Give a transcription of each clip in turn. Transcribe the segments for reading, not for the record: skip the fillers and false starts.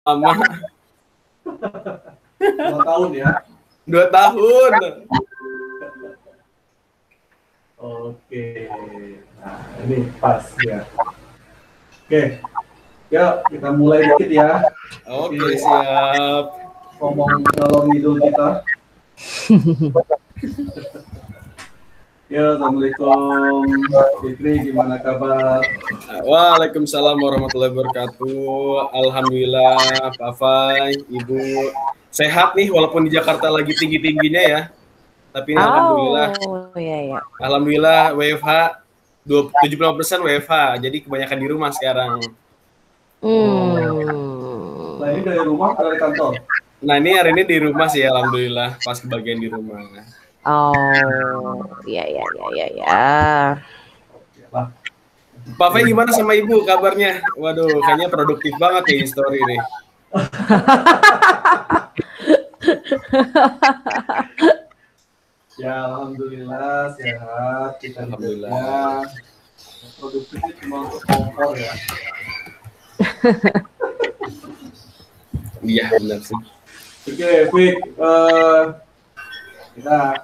lama. 2 tahun ya? 2 tahun. Oke. Nah, ini pas ya. Oke. Yuk, kita mulai dikit ya. Oke, siap. Ngomong ngalor ngidul kita. Ya, Assalamualaikum. Fitri, gimana kabar? Waalaikumsalam warahmatullahi wabarakatuh. Alhamdulillah, Pak Fai, Ibu. Sehat nih, walaupun di Jakarta lagi tinggi-tingginya ya. Tapi ini alhamdulillah. Iya. Alhamdulillah WFH 75% WFH. Jadi kebanyakan di rumah sekarang. Nah, ini dari rumah atau dari kantor? Nah, ini hari ini di rumah sih, alhamdulillah. Pas kebagian di rumah. Oh, iya. Pak Fai gimana sama Ibu kabarnya? Waduh, kayaknya produktif banget ya story nih. Ya, alhamdulillah sehat. Kita alhamdulillah. Produktifnya cuma untuk kompor ya. Iya, benar sih. Oke, Fik, kita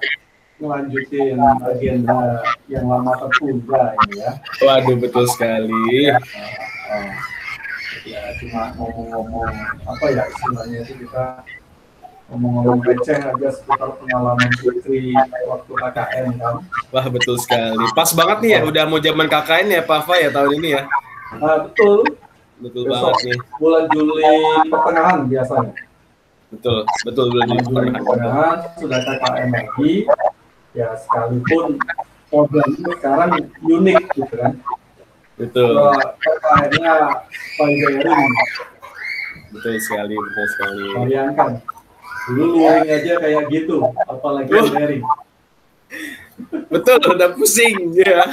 ngelanjutin agenda yang lama tertunda ini ya. Waduh, betul sekali. Ya, cuma ngomong-ngomong apa ya istilahnya itu, kita ngomong-ngomong receh aja seputar pengalaman Fitri waktu KKN kan. Wah, betul sekali. Pas banget nih ya, udah mau zaman KKN ya Pak Fai ya tahun ini ya. Nah, betul. Betul besok banget nih. Bulan Juli pertengahan biasanya. Betul bulan Juli pertengahan sudah KKN lagi. Ya, sekalipun programnya sekarang unik gitu kan. Betul. KKN-nya by daring. Betul sekali. Bayangkan, dulu luring aja kayak gitu, apalagi daring. Betul, udah pusing ya.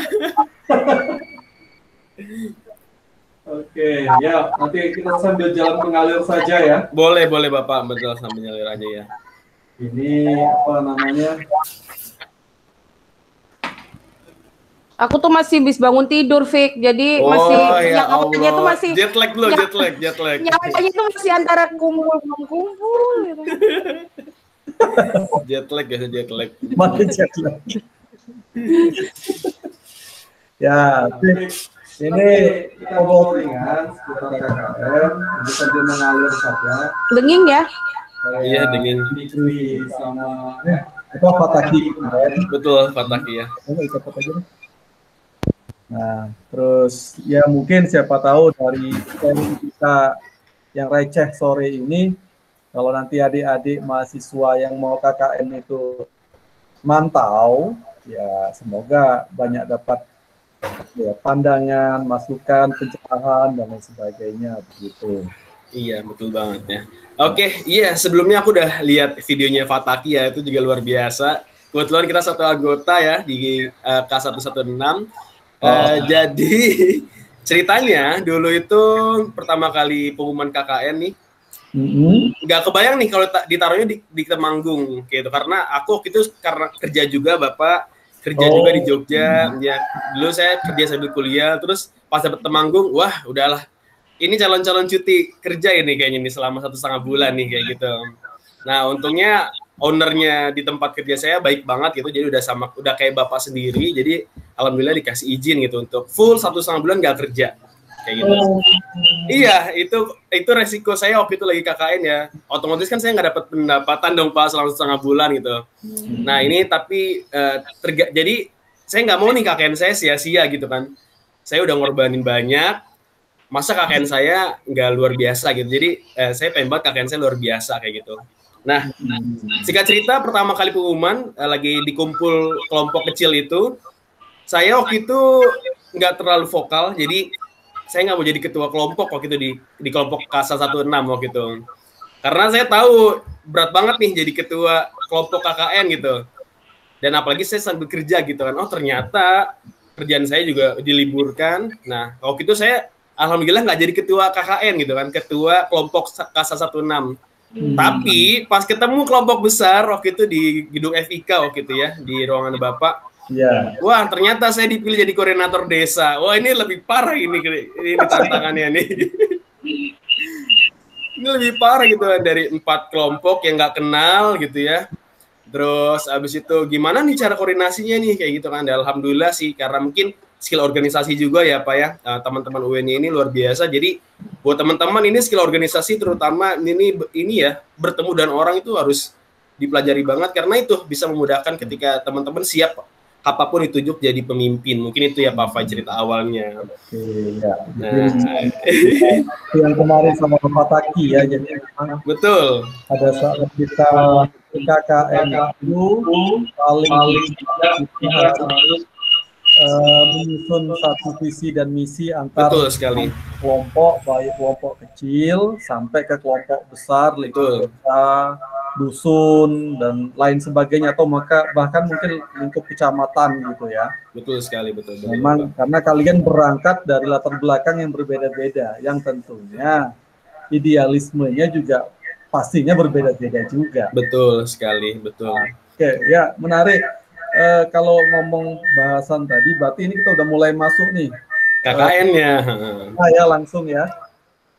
Oke, ya nanti kita sambil jalan mengalir saja ya. Boleh Bapak, betul sambil mengalir aja ya. Ini apa namanya? Aku tuh masih bis bangun tidur, Fik. Jadi masih ya yang awalnya tuh masih jet lag. Yang awalnya tuh masih antara kumpul gitu. jet lag. Masih jet lag. Ya, ini ngobrol ringan seputar KKN, bisa dia mengalir saja. Denging ya? Iya, denging. Fitri sama apa Fataki. Betul, Fataki ya. Nah, terus ya mungkin siapa tahu dari kita yang receh sore ini, kalau nanti adik-adik mahasiswa yang mau KKN itu mantau, ya semoga banyak dapat ya, pandangan, masukan, pencerahan dan lain sebagainya begitu. Iya, betul banget ya. Oke, iya sebelumnya aku udah lihat videonya Fataki ya, itu juga luar biasa. Kebetulan kita satu anggota ya di K116. Jadi ceritanya dulu itu pertama kali pengumuman KKN nih, nggak kebayang nih kalau ditaruhnya di Temanggung gitu, karena aku itu karena kerja juga Bapak, kerja juga di Jogja ya. Dulu saya kerja sambil kuliah, terus pas dapet Temanggung, wah udahlah, ini calon-calon cuti kerja ini kayaknya nih selama 1,5 bulan nih kayak gitu. Nah untungnya ownernya di tempat kerja saya baik banget gitu, jadi udah kayak bapak sendiri, jadi alhamdulillah dikasih izin gitu untuk full 1,5 bulan nggak kerja kayak gitu. Iya, itu resiko saya waktu itu lagi KKN ya, otomatis kan saya nggak dapat pendapatan dong Pak selama 1,5 bulan gitu. Nah ini tapi jadi saya nggak mau nih KKN saya sia-sia gitu kan, saya udah ngorbanin banyak, masa KKN saya nggak luar biasa gitu, jadi saya pengen banget KKN saya luar biasa kayak gitu. Nah, singkat cerita pertama kali pengumuman lagi dikumpul kelompok kecil itu, saya waktu itu nggak terlalu vokal, jadi saya nggak mau jadi ketua kelompok waktu itu di kelompok K116 waktu itu, karena saya tahu berat banget nih jadi ketua kelompok KKN gitu, dan apalagi saya sambil kerja gitu kan, oh ternyata kerjaan saya juga diliburkan. Nah waktu itu saya alhamdulillah nggak jadi ketua KKN gitu kan, ketua kelompok K116. Tapi pas ketemu kelompok besar waktu itu di gedung FIK waktu itu ya, di ruangan Bapak. Yeah. Wah, ternyata saya dipilih jadi koordinator desa. Wah, ini lebih parah ini tantangannya nih. Ini lebih parah gitu kan, dari 4 kelompok yang nggak kenal gitu ya. Terus abis itu gimana nih cara koordinasinya nih kayak gitu kan. Dan alhamdulillah sih, karena mungkin skill organisasi juga ya Pak ya, teman-teman UNY ini luar biasa. Jadi buat teman-teman ini skill organisasi terutama ini ya, bertemu dengan orang itu harus dipelajari banget, karena itu bisa memudahkan ketika teman-teman siap apapun ditunjuk jadi pemimpin. Mungkin itu ya Pak Fai cerita awalnya. Oke, ya. Nah, Yang kemarin sama Pak Taki ya, jadi memang betul. pada saat kita KKN itu paling kita harus menyusun satu visi dan misi antar kelompok, baik kelompok kecil sampai ke kelompok besar, lingkup desa, dusun dan lain sebagainya, atau bahkan mungkin lingkup kecamatan gitu ya. Betul sekali, betul. Memang karena kalian berangkat dari latar belakang yang berbeda-beda, yang tentunya idealismenya juga pastinya berbeda-beda juga. Betul sekali, betul. Oke, ya menarik. Kalau ngomong bahasan tadi, berarti ini kita udah mulai masuk nih KKN-nya. Nah ya langsung ya.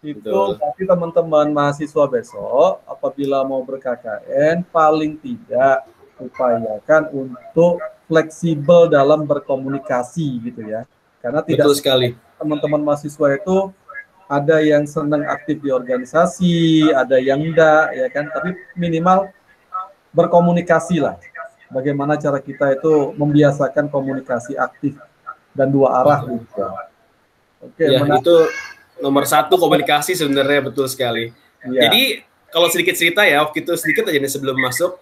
Itu berarti teman-teman mahasiswa besok apabila mau ber-KKN paling tidak upayakan untuk fleksibel dalam berkomunikasi gitu ya. Karena tidak sekali teman-teman mahasiswa itu ada yang senang aktif di organisasi, ada yang enggak ya kan, tapi minimal berkomunikasi lah. Bagaimana cara kita itu membiasakan komunikasi aktif dan dua arah gitu. Oke, ya, itu nomor 1 komunikasi sebenarnya, betul sekali. Ya. Jadi kalau sedikit cerita ya, waktu itu sedikit aja nih sebelum masuk.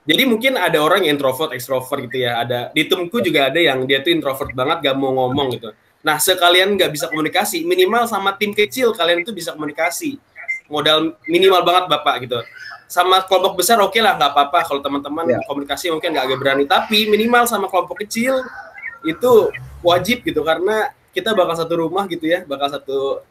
Jadi mungkin ada orang yang introvert, extrovert gitu ya. Ada di timku juga ada yang dia tuh introvert banget, gak mau ngomong gitu. Nah, sekalian nggak bisa komunikasi, minimal sama tim kecil kalian itu bisa komunikasi. Modal minimal banget Bapak gitu. Sama kelompok besar oke lah, nggak apa-apa kalau teman-teman komunikasi mungkin nggak agak berani, tapi minimal sama kelompok kecil itu wajib gitu, karena kita bakal satu rumah gitu ya, bakal satu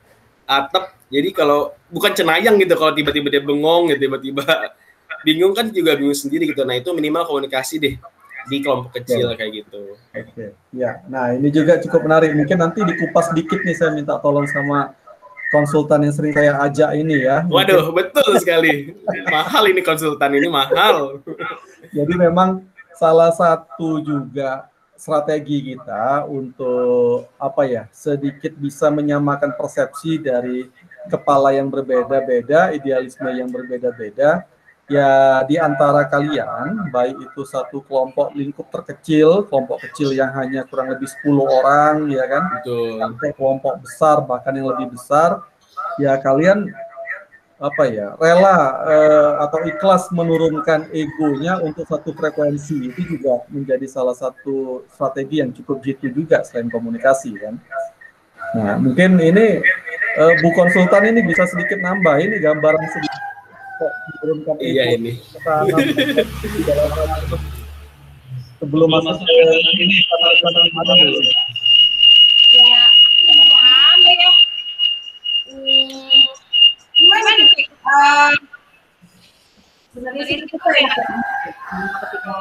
atap. Jadi kalau bukan cenayang gitu, kalau tiba-tiba dia bengong gitu, tiba-tiba bingung kan juga bingung sendiri gitu. Nah itu minimal komunikasi deh di kelompok kecil kayak gitu. Oke, ya. Nah ini juga cukup menarik. Mungkin nanti dikupas sedikit nih, saya minta tolong sama konsultan yang sering saya ajak ini ya. Waduh, betul sekali. Mahal ini konsultan, ini mahal. Jadi memang salah satu juga strategi kita untuk apa ya, sedikit bisa menyamakan persepsi dari kepala yang berbeda-beda, idealisme yang berbeda-beda. Ya di antara kalian, baik itu satu kelompok lingkup terkecil, kelompok kecil yang hanya kurang lebih 10 orang, ya kan, sampai kelompok besar bahkan yang lebih besar, ya kalian apa ya, rela atau ikhlas menurunkan egonya untuk satu frekuensi. Itu juga menjadi salah satu strategi yang cukup jitu juga selain komunikasi kan. Nah mungkin ini Bu Konsultan ini bisa sedikit nambah ini gambaran sedikit menurunkan ego. Iya ini. Sebelum masuk ke ini ada ya, apa ya? Gimana sih? Sebenarnya sih kita ya ketika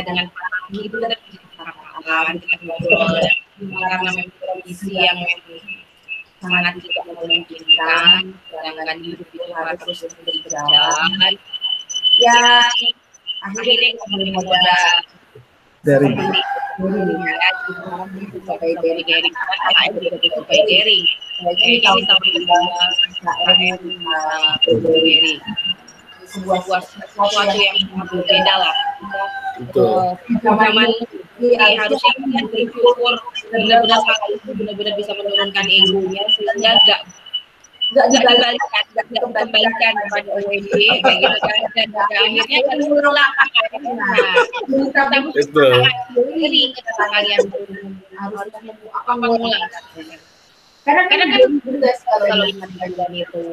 dengan itu kita bicarakan, kita ngobrol, karena memang kondisi yang sangat tidak memungkinkan, sedangkan hidup itu harus berjalan. Ya, akhirnya kita modal dari sampai daring. Jadi tahun dari sesuatu yang berbeda lah. Zaman ini harusnya bersyukur benar-benar bisa menurunkan egonya sehingga nggak dibalikan kepada ONG kayak gitu kan, dan akhirnya kan menolak diri kita kalian harus mengulang karena kan juga kalau bagian itu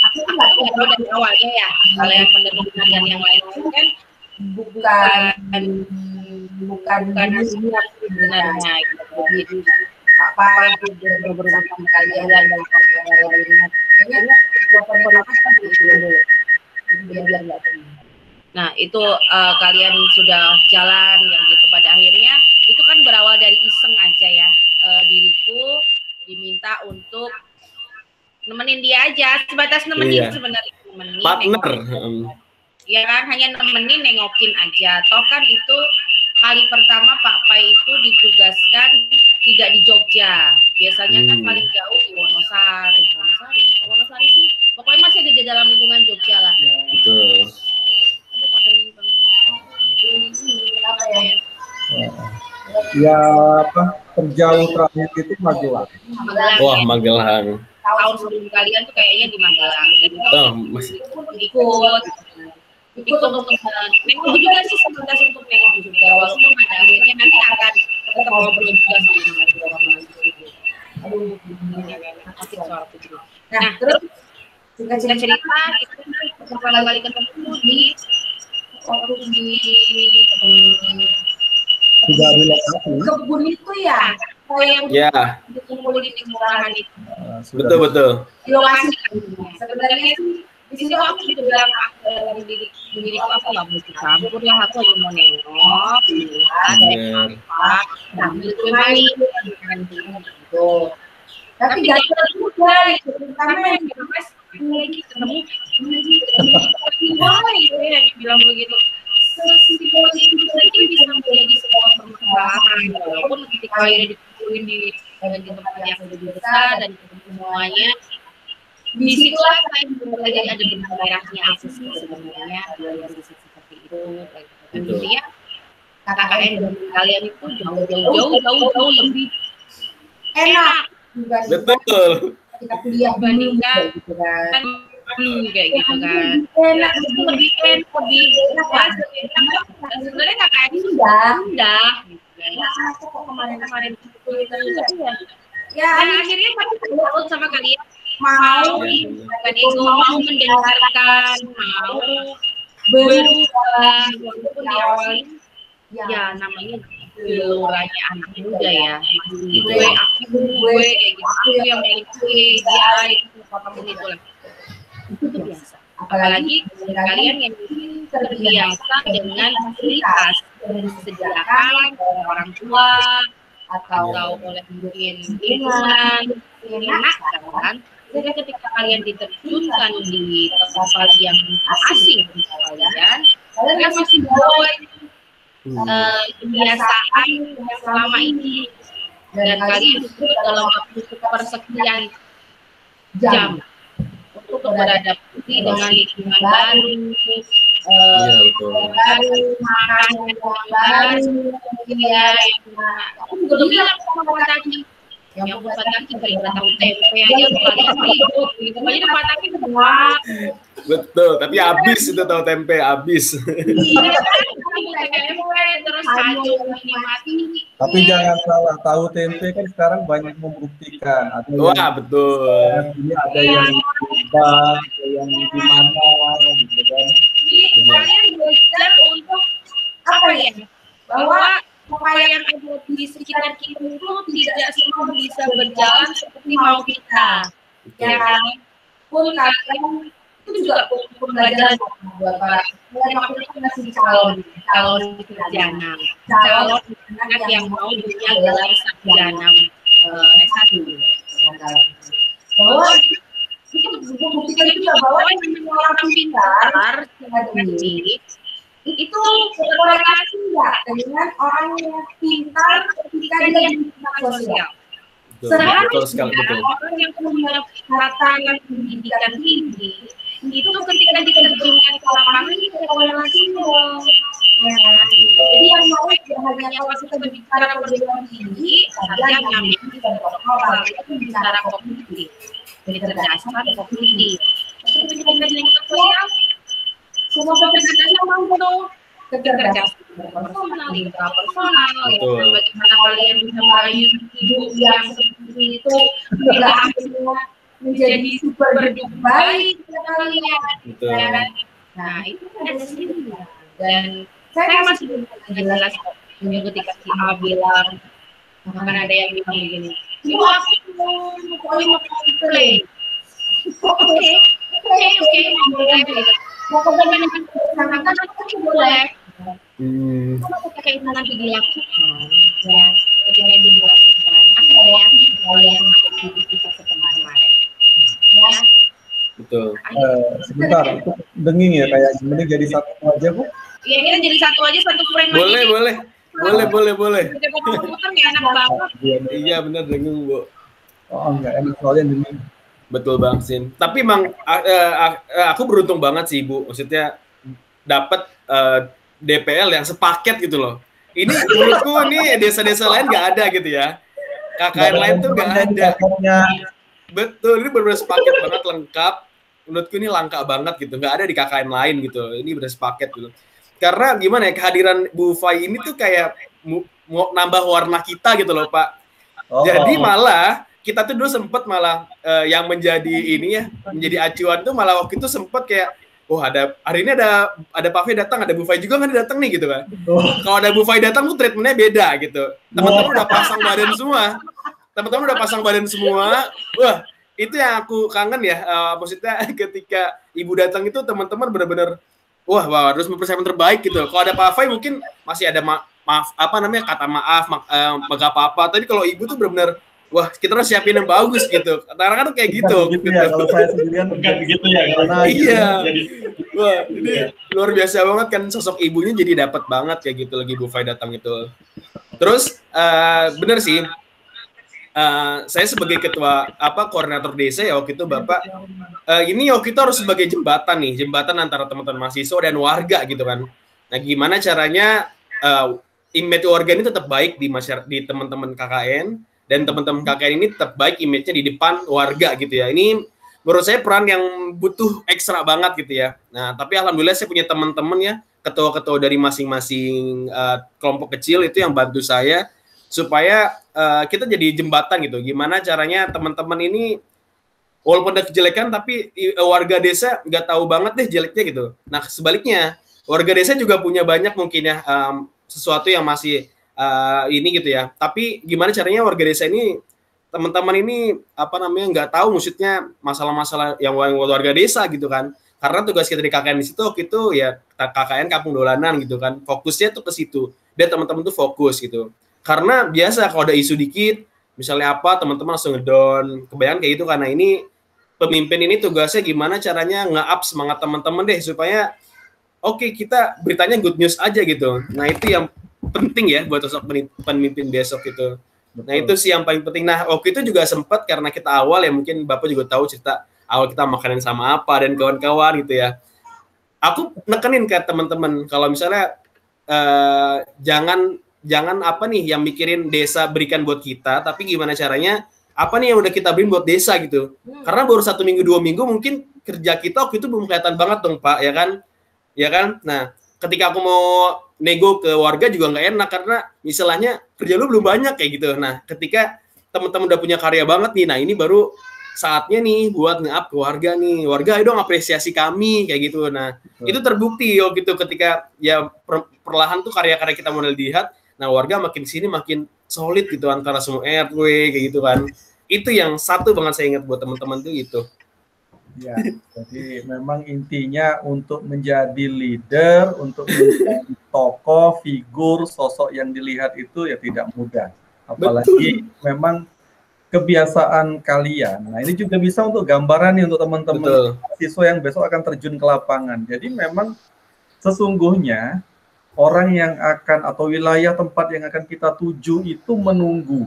aku nggak tahu dari awalnya ya, kalau yang penerbitan dan yang lain kan bukan sebenarnya gitu. Apa yang bersama kalian dan kayaknya nah itu kalian sudah jalan ya gitu, pada akhirnya itu kan berawal dari iseng aja ya. Diriku diminta untuk nemenin dia aja, sebatas nemenin Iya. sebenarnya, nemenin. Partner. Ya kan, hanya nemenin, nengokin aja. Toh kan itu kali pertama Pak Pai itu ditugaskan tidak di Jogja. Biasanya kan paling jauh di Wonosari. Wonosari sih. Pokoknya masih ada di dalam lingkungan Jogja lah. Betul. Ada kok dari Bang. Apa ya? Ya apa terjauh terakhir itu Magelang. Magelang. Wah, Ya. Magelang. Tahun sebelum kalian tuh kayaknya di Magelang. Jadi Oh, masih. ikut untuk nengok juga sih, sebentar untuk nengok juga. Walaupun pada akhirnya nanti akan tetap ngobrol juga sama orang itu. Aduh, sakit suara kucing. Nah, terus singkat cerita itu pertama kali ketemu di waktu di Sudah di lokasi. kebun itu ya, yang Ya, dikumpulin di kelurahan itu. betul betul. Di lokasi sebenarnya sih di sini aku juga bilang dalam diriku aku nggak mau campur lah, aku hanya mau nengok, lihat, Benar. sambil kembali gitu. Tapi gagal juga itu, karena yang dibahas lagi ketemu wah itu ya dibilang begitu. Sesimpel itu saja bisa menjadi sebuah permasalahan, walaupun ketika akhirnya dikumpulin di tempat yang lebih besar dan ketemu semuanya, disitulah saya mulai ada benang merahnya apa sih sebenarnya seperti itu. Tentunya KKN dan kalian itu jauh lebih enak Betul. kita kuliah dibandingkan kayak gitu kan. Enak, lebih sebenarnya KKN itu udah gitu kok kemarin ya akhirnya pasti takut sama kalian mau mau mendengarkan, mau berubah, walaupun di awal ya namanya geloranya anak muda ya, masih gue kayak gitu, aku yang paling dia itu apapun itu lah, itu biasa. Apalagi kalian yang terbiasa dengan fasilitas yang disediakan oleh orang tua atau oleh mungkin lingkungan enak kan. Jadi ketika kalian diterjunkan di tempat yang asing kalian masih bawa kebiasaan yang selama ini dan kalian itu dalam waktu persekian jam untuk beradaptasi dengan lingkungan baru, baru makanan baru, ya aku juga bilang sama tadi. Yang buat tadi gara-gara tahu tempe aja kalian ribut gitu aja dapat tapi semua. Betul, tapi habis itu tahu tempe habis. Iya kan, terus sayur ini mati. Tapi jangan salah, tahu tempe kan sekarang banyak membuktikan. Wah, betul. Ini ada yang di bank, ada yang di mana gitu kan. Jadi kalian belajar untuk apa ya? Bahwa apa yang ada di sekitar kita itu tidak semua bisa berjalan seperti mau kita. Ya kan? Pun kalian itu juga pembelajaran buat para kalian waktu itu masih calon sarjana, calon anak yang mau punya gelar sarjana S1. Bahwa itu buktikan juga bahwa orang pintar akademik itu berkorelasi enggak dengan orang yang pintar ketika dia di lingkungan sosial. Seharusnya orang yang punya ratanan pendidikan tinggi itu ketika diterjunkan ke lapangan itu korelasi dong. Ya. Jadi yang mau hanya waktu kita bicara perguruan tinggi, saya ngambil dan orang itu bicara kognitif, kecerdasan kognitif. Tapi kita di lingkungan sosial semua kecerdasan mau kecerdasan personal, intrapersonal, bagaimana kalian bisa merayu hidup yang seperti itu tidak akhirnya menjadi super baik kalian. Nah itu ada sini dan saya masih belum jelas ketika si A bilang akan ada yang bilang begini, you aku mau play, oke, mau komen dengan pasangan itu boleh. Kayak nanti dilakukan, ya ketika dilakukan, akan ada yang kalian sampai di titik kemarin. ya. Betul. Sebentar, itu denging ya kayak mending jadi satu aja Bu. Iya, kita jadi satu aja, satu frame Boleh. Kita putar ya, enak banget. Iya benar dengung Bu. Oh enggak, enak soalnya denging. Betul Bang Sin. Tapi emang aku beruntung banget sih Bu. Maksudnya dapat DPL yang sepaket gitu loh. Ini menurutku nih desa-desa lain nggak ada gitu ya. KKN lain tuh nggak ada. Betul, ini benar-benar sepaket banget, lengkap. Menurutku ini langka banget gitu. Nggak ada di KKN lain gitu. Ini benar sepaket gitu. Karena gimana ya, kehadiran Bu Fai ini tuh kayak mau nambah warna kita gitu loh Pak. Jadi malah kita tuh dulu sempet malah yang menjadi ini ya, menjadi acuan tuh malah waktu itu sempet kayak hari ini ada Pak Fai datang, ada Bu Fai juga kan datang nih gitu kan. Kalau ada Bu Fai datang tuh treatmentnya beda gitu. Teman-teman udah pasang badan semua. Wah, itu yang aku kangen ya. Maksudnya ketika Ibu datang itu teman-teman benar-benar wah harus mempersiapkan terbaik gitu. Kalau ada Pak Fai mungkin masih ada maaf kata maaf enggak apa-apa. Tapi kalau Ibu tuh benar-benar wah, kita harus siapin yang bagus gitu. Kadang-kadang tuh kayak gitu. Ya, kalau saya sendirian bukan begitu ya. Iya. Wah, ini luar biasa banget kan, sosok ibunya jadi dapat banget kayak gitu lagi Bu Fai datang itu. Terus bener sih. Saya sebagai ketua koordinator desa ya waktu itu Bapak ini waktu itu harus sebagai jembatan antara teman-teman mahasiswa dan warga gitu kan. Nah, gimana caranya image warga ini tetap baik di masyarakat, di teman-teman KKN, dan teman-teman KKN ini tetap baik image-nya di depan warga gitu ya. Ini menurut saya peran yang butuh ekstra banget gitu ya. Nah, tapi alhamdulillah saya punya teman-teman ya, ketua-ketua dari masing-masing kelompok kecil itu yang bantu saya supaya kita jadi jembatan gitu. Gimana caranya teman-teman ini walaupun ada kejelekan tapi warga desa nggak tahu banget deh jeleknya gitu. Nah, sebaliknya warga desa juga punya banyak mungkin ya sesuatu yang masih ini gitu ya. Tapi gimana caranya warga desa ini, teman-teman ini nggak tahu maksudnya masalah-masalah yang warga desa gitu kan. Karena tugas kita di KKN di situ waktu itu ya KKN Kampung Dolanan gitu kan. Fokusnya tuh ke situ. Biar teman-teman tuh fokus gitu. Karena biasa kalau ada isu dikit, misalnya apa, teman-teman langsung ngedown. Kebayang kayak gitu, karena ini pemimpin ini tugasnya gimana caranya nge-up semangat teman-teman deh supaya kita beritanya good news aja gitu. Nah, itu yang penting ya buat sosok pemimpin besok gitu. Betul. Nah, itu sih yang paling penting. Nah, waktu itu juga sempat karena kita awal ya, mungkin Bapak juga tahu cerita awal kita makanan sama apa dan kawan-kawan gitu ya. Aku nekenin ke teman-teman kalau misalnya jangan yang mikirin desa berikan buat kita, tapi gimana caranya apa nih yang udah kita berikan buat desa gitu. Karena baru 1 minggu 2 minggu mungkin kerja kita waktu itu belum kelihatan banget dong Pak, ya kan. Nah, ketika aku mau nego ke warga juga nggak enak karena misalnya kerja lu belum banyak kayak gitu. Nah, ketika teman-teman udah punya karya banget nih, nah ini baru saatnya nih buat nge-up ke warga nih. Warga ayo dong apresiasi kami kayak gitu. Nah, itu terbukti gitu ketika ya perlahan tuh karya-karya kita mulai dilihat. Nah, warga makin sini makin solid gitu antara semua RW kayak gitu kan. Itu yang satu banget saya ingat buat teman-teman tuh itu. Ya, jadi memang intinya untuk menjadi leader, untuk menjadi tokoh, figur, sosok yang dilihat itu ya tidak mudah. Apalagi memang kebiasaan kalian. Nah, ini juga bisa untuk gambaran nih untuk teman-teman siswa yang besok akan terjun ke lapangan. Jadi memang sesungguhnya orang yang akan atau wilayah tempat yang akan kita tuju itu menunggu.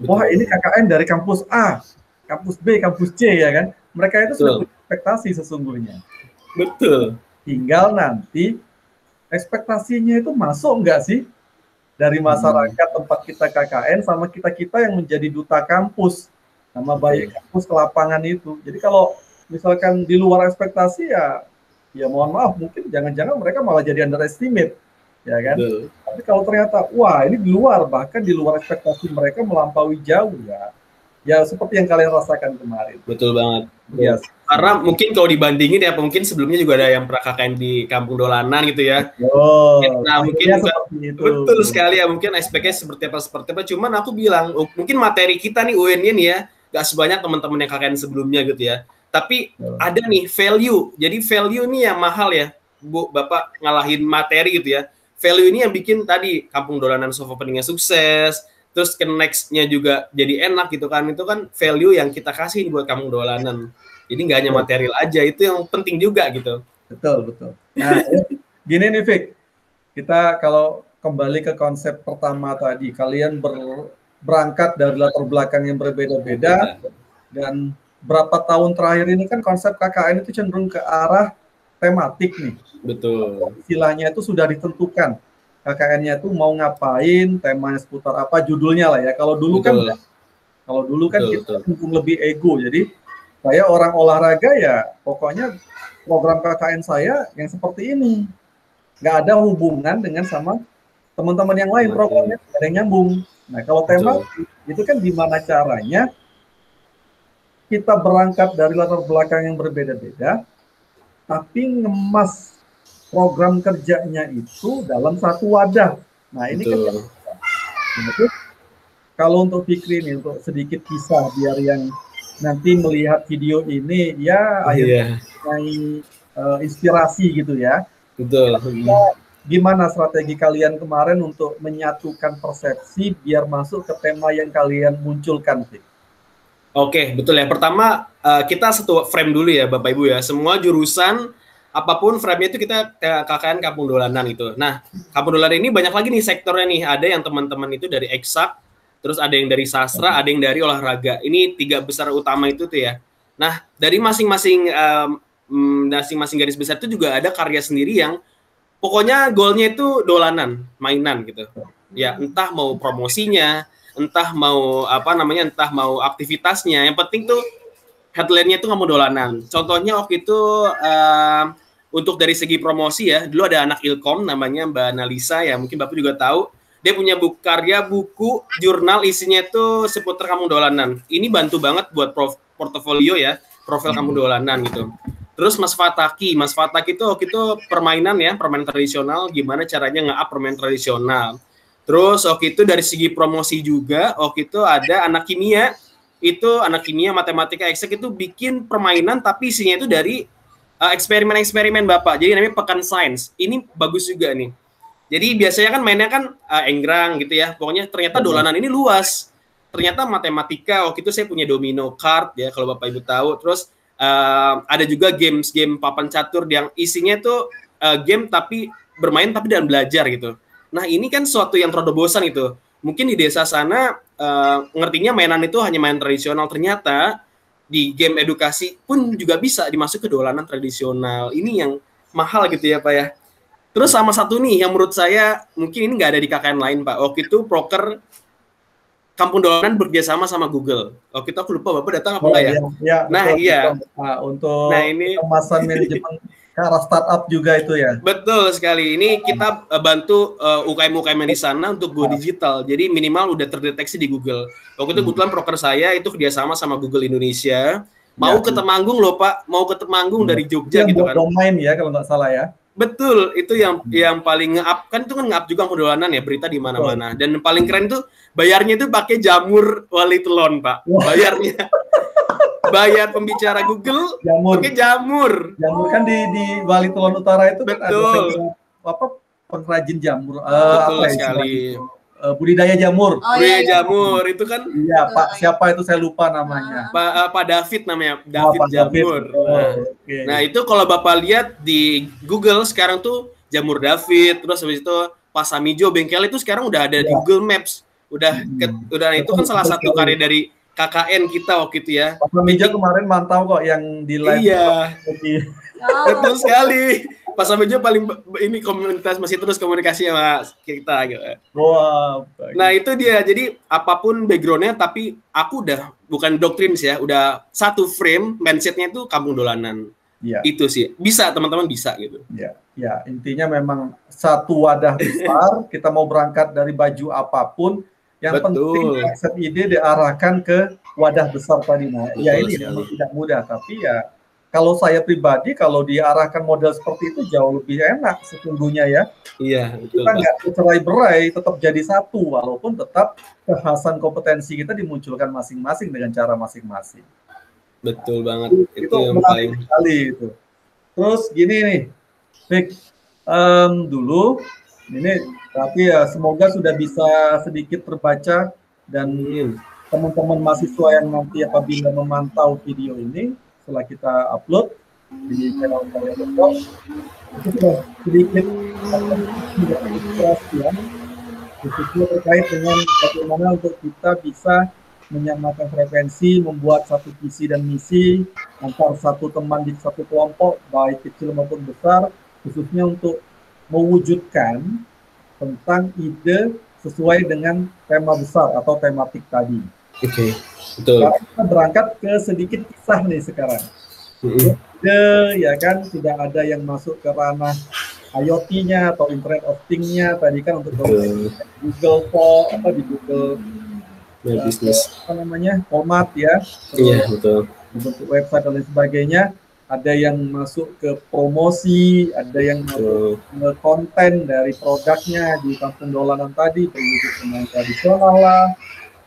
Wah, ini KKN dari kampus A, kampus B, kampus C ya kan. Mereka itu sudah punya ekspektasi sesungguhnya. Betul. Tinggal nanti ekspektasinya itu masuk enggak sih dari masyarakat tempat kita KKN sama kita-kita yang menjadi duta kampus. Nama baik kampus ke lapangan itu. Jadi kalau misalkan di luar ekspektasi ya mohon maaf, mungkin jangan-jangan mereka malah jadi underestimate, ya kan? Tapi kalau ternyata, wah ini di luar, bahkan di luar ekspektasi mereka melampaui jauh ya seperti yang kalian rasakan kemarin. Betul banget. Yes. Karena mungkin kalau dibandingin ya, mungkin sebelumnya juga ada yang pernah KKN di Kampung Dolanan gitu ya. Nah mungkin juga, betul sekali ya, mungkin aspeknya seperti apa. Cuman aku bilang, mungkin materi kita nih UN-nya nih ya, gak sebanyak teman-teman yang KKN sebelumnya gitu ya. Tapi ada nih value. Jadi value nih yang mahal ya, Bu, Bapak ngalahin materi gitu ya. Value ini yang bikin tadi Kampung Dolanan soft openingnya sukses. terus ke next-nya juga jadi enak gitu kan, itu kan value yang kita kasih buat kampung dolanan. Jadi nggak hanya material aja, itu yang penting juga gitu. Betul. Nah, gini nih Vic, kita kalau kembali ke konsep pertama tadi, kalian berangkat dari latar belakang yang berbeda-beda, dan berapa tahun terakhir ini kan konsep KKN itu cenderung ke arah tematik nih. Betul. Istilahnya itu sudah ditentukan. KKN-nya itu mau ngapain, temanya seputar apa, judulnya lah ya. Kalau dulu kan kita cenderung lebih ego. Jadi saya orang olahraga ya, pokoknya program KKN saya yang seperti ini. Nggak ada hubungan dengan sama teman-teman yang lain, programnya nggak ada yang nyambung. Nah, kalau tema itu kan gimana caranya kita berangkat dari latar belakang yang berbeda-beda, tapi ngemas program kerjanya itu dalam satu wadah. Nah, ini kan kalau untuk Fikri ini, untuk sedikit kisah biar yang nanti melihat video ini ya akhirnya inspirasi gitu ya. Betul. Gimana strategi kalian kemarin untuk menyatukan persepsi biar masuk ke tema yang kalian munculkan, Fik? Oke, betul ya. Pertama, kita satu frame dulu ya, Bapak Ibu ya. Semua jurusan, apapun frame-nya itu kita KKN Kampung Dolanan itu. Nah, Kampung Dolanan ini banyak lagi nih sektornya nih. Ada yang teman-teman itu dari eksak, terus ada yang dari sastra, ada yang dari olahraga. Ini 3 besar utama itu tuh ya. Nah, dari masing-masing garis besar itu juga ada karya sendiri yang pokoknya goalnya itu dolanan, mainan gitu. Ya, entah mau promosinya, entah mau entah mau aktivitasnya. Yang penting tuh headline-nya itu nggak mau dolanan. Contohnya waktu itu untuk dari segi promosi ya, dulu ada anak Ilkom namanya Mbak Analisa ya, mungkin Bapak juga tahu. Dia punya buku, jurnal isinya itu seputar kampung dolanan. Ini bantu banget buat portofolio ya, profil kampung dolanan gitu. Terus Mas Fataki itu waktu itu permainan tradisional, gimana caranya nge-up permainan tradisional. Terus waktu itu dari segi promosi juga, waktu itu ada anak kimia, matematika eksek itu bikin permainan tapi isinya itu dari eksperimen-eksperimen Bapak. Jadi namanya Pekan Sains. Ini bagus juga nih. Jadi biasanya kan mainnya kan enggrang gitu ya. Pokoknya ternyata dolanan ini luas. Ternyata matematika, waktu itu saya punya domino card ya kalau Bapak Ibu tahu. Terus ada juga game papan catur yang isinya itu game tapi bermain tapi dan belajar gitu. Nah, ini kan suatu yang terobosan itu. Mungkin di desa sana ngertinya mainan itu hanya main tradisional, ternyata di game edukasi pun juga bisa dimasuk ke dolanan tradisional. Ini yang mahal gitu ya, Pak ya. Terus sama satu nih yang menurut saya mungkin ini nggak ada di KKN lain, Pak. Waktu itu proker Kampung Dolanan bekerjasama sama Google. Waktu itu aku lupa Bapak datang apa enggak ya? Ya nah, betul, iya. Untuk ini kemasan manajemen ke arah startup juga itu ya. Betul sekali. Ini kita bantu UKM-UKM di sana untuk go digital. Jadi minimal udah terdeteksi di Google. Waktu itu kebetulan proker saya itu kerjasama sama Google Indonesia. Mau ke Temanggung loh Pak, mau ke Temanggung dari Jogja gitu kan. Domain ya kalau nggak salah ya. Betul, itu yang paling nge-up, kan itu kan nge-up juga dolanan ya, berita di mana-mana. Dan paling keren tuh bayarnya itu pakai jamur wali telon, Pak. Bayarnya. Bayar pembicara Google pakai jamur. Jamur kan di Wali Telon Utara itu betul. Kan ada pengrajin jamur. Betul sekali. Budidaya jamur. Budidaya jamur itu kan. Iya, Pak. Siapa itu saya lupa namanya. Pak David namanya, David Jamur. Nah, itu kalau Bapak lihat di Google sekarang tuh Jamur David, terus habis itu Pasamijo bengkel itu sekarang udah ada di Google Maps. Udah itu kan salah satu karya dari KKN kita waktu itu ya. Pasamijo kemarin mantau kok yang di live. Iya. Betul sekali. Pak Samejo paling ini masih terus komunikasi sama kita gitu. Wow. Nah itu dia, jadi apapun backgroundnya, tapi aku udah bukan doktrin sih ya, udah satu frame mindsetnya itu kampung dolanan. Ya. Itu sih bisa teman-teman bisa gitu. Ya intinya memang satu wadah besar. Kita mau berangkat dari baju apapun, yang penting konsep ide diarahkan ke wadah besar tadi. Nah, ya ini memang tidak mudah, tapi ya. Kalau saya pribadi, kalau diarahkan model seperti itu jauh lebih enak sesungguhnya ya. Iya, betul. Kita nggak bercerai-berai, tetap jadi satu, walaupun tetap kekhasan kompetensi kita dimunculkan masing-masing dengan cara masing-masing. Betul banget. Itu yang paling sekali itu. Terus gini nih, Vic, dulu ini tapi ya semoga sudah bisa sedikit terbaca Dan teman-teman mahasiswa yang nanti apabila memantau video ini setelah kita upload di channel saya besok, itu sudah sedikit inspirasi ya, khususnya terkait dengan bagaimana untuk kita bisa menyamakan frekuensi, membuat satu visi dan misi antar satu teman di satu kelompok, baik kecil maupun besar, khususnya untuk mewujudkan tentang ide sesuai dengan tema besar atau tematik tadi. Oke, betul. Nah, kita berangkat ke sedikit kisah nih sekarang. Ide, ya kan, tidak ada yang masuk ke ranah IoT-nya atau Internet of Things-nya tadi kan untuk Google di Google bisnis apa namanya format ya, iya betul, bentuk website dan lain sebagainya. Ada yang masuk ke promosi, ada yang masuk ke konten dari produknya di kampung dolanan tadi, berwujud dengan tradisional lah,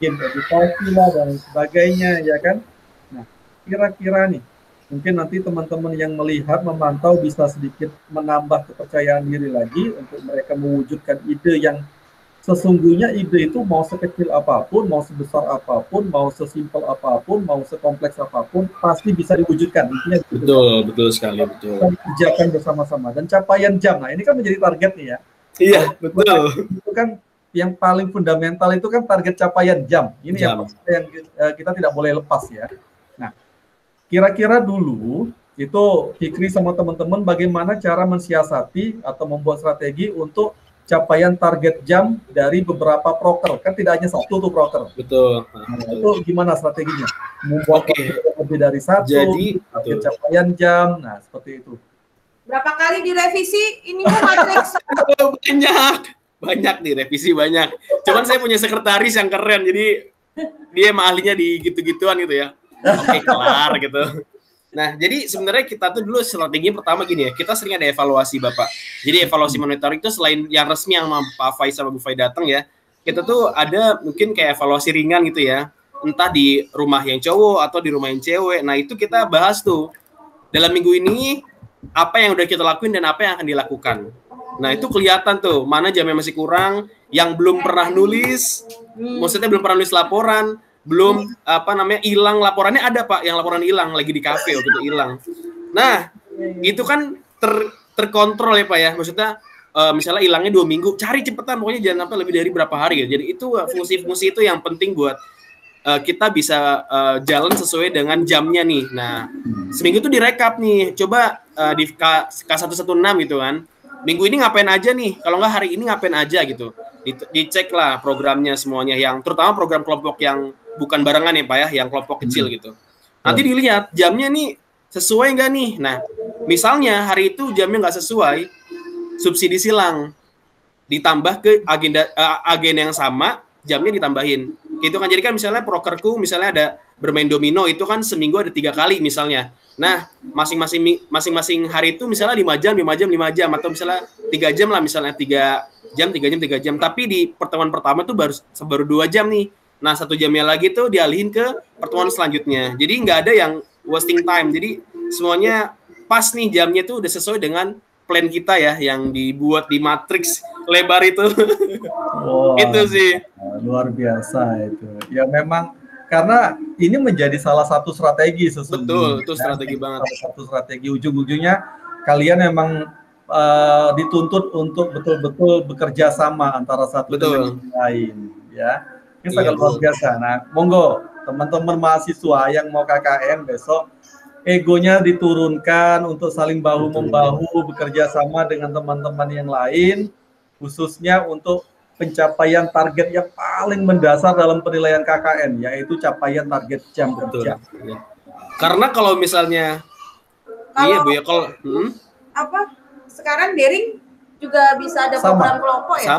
game edukasi lah dan sebagainya ya kan. Nah kira-kira nih mungkin nanti teman-teman yang melihat memantau bisa sedikit menambah kepercayaan diri lagi untuk mereka mewujudkan ide yang sesungguhnya ide itu mau sekecil apapun, mau sebesar apapun, mau sesimpel apapun, mau sekompleks apapun, pasti bisa diwujudkan. Intinya betul, betul sekali, betul. Kita dikerjakan bersama-sama. Dan capaian jam, nah ini kan menjadi target nih ya. Iya, betul. Itu kan yang paling fundamental itu kan target capaian jam. Ini yang kita tidak boleh lepas ya. Nah, kira-kira dulu itu Fikri sama teman-teman bagaimana cara mensiasati atau membuat strategi untuk capaian target jam dari beberapa proker, kan tidak hanya satu tuh proker. Betul. Nah, itu gimana strateginya? Membuat lebih dari satu, jadi target capaian jam, nah seperti itu. Berapa kali direvisi ini matriks? banyak direvisi banyak. Cuman saya punya sekretaris yang keren, jadi dia emang ahlinya di gitu-gituan gitu ya. Oke, kelar gitu. Nah, jadi sebenarnya kita tuh dulu strategi pertama gini ya, kita sering ada evaluasi Bapak. Jadi evaluasi monitoring itu selain yang resmi yang Pak Faiz sama Bu Fai datang ya, kita tuh ada mungkin kayak evaluasi ringan gitu ya, entah di rumah yang cowok atau di rumah yang cewek. Nah, itu kita bahas tuh dalam minggu ini apa yang udah kita lakuin dan apa yang akan dilakukan. Nah, itu kelihatan tuh mana jamnya masih kurang, yang belum pernah nulis, maksudnya belum pernah nulis laporan, belum hilang laporannya ada Pak, yang laporan hilang lagi di kafe gitu hilang. Nah itu kan terkontrol ya Pak ya, maksudnya misalnya hilangnya 2 minggu, cari cepetan pokoknya jangan sampai lebih dari berapa hari ya. Jadi itu fungsi-fungsi itu yang penting buat kita bisa jalan sesuai dengan jamnya nih. Nah seminggu itu direkap nih, coba di K116 gitu kan, minggu ini ngapain aja nih, kalau nggak hari ini ngapain aja gitu, dicek lah programnya semuanya, yang terutama program kelompok yang bukan barengan ya Pak ya, yang kelompok kecil gitu. Nanti dilihat jamnya nih sesuai nggak nih. Nah misalnya hari itu jamnya nggak sesuai, subsidi silang ditambah ke agenda yang sama, jamnya ditambahin. Itu kan jadi kan misalnya prokerku misalnya ada bermain domino itu kan seminggu ada 3 kali misalnya. Nah masing-masing hari itu misalnya 5 jam atau misalnya 3 jam lah, misalnya 3 jam. Tapi di pertemuan pertama tuh baru 2 jam nih. Nah 1 jamnya lagi tuh dialihin ke pertemuan selanjutnya. Jadi nggak ada yang wasting time. Jadi semuanya pas nih, jamnya tuh udah sesuai dengan plan kita ya, yang dibuat di matriks lebar itu. Wow, itu sih. Luar biasa itu. Ya memang karena ini menjadi salah satu strategi sesungguhnya. Betul, itu strategi banget. Salah satu strategi, ujung-ujungnya kalian memang dituntut untuk betul-betul bekerja sama antara satu dengan yang lain, ya. Ini sangat luar biasa. Nah, monggo teman-teman mahasiswa yang mau KKN besok, egonya diturunkan untuk saling bahu-membahu bekerja sama dengan teman-teman yang lain, khususnya untuk pencapaian target yang paling mendasar dalam penilaian KKN, yaitu capaian target jam kerja. Karena kalau misalnya kalau sekarang daring juga bisa ada program kelompok ya?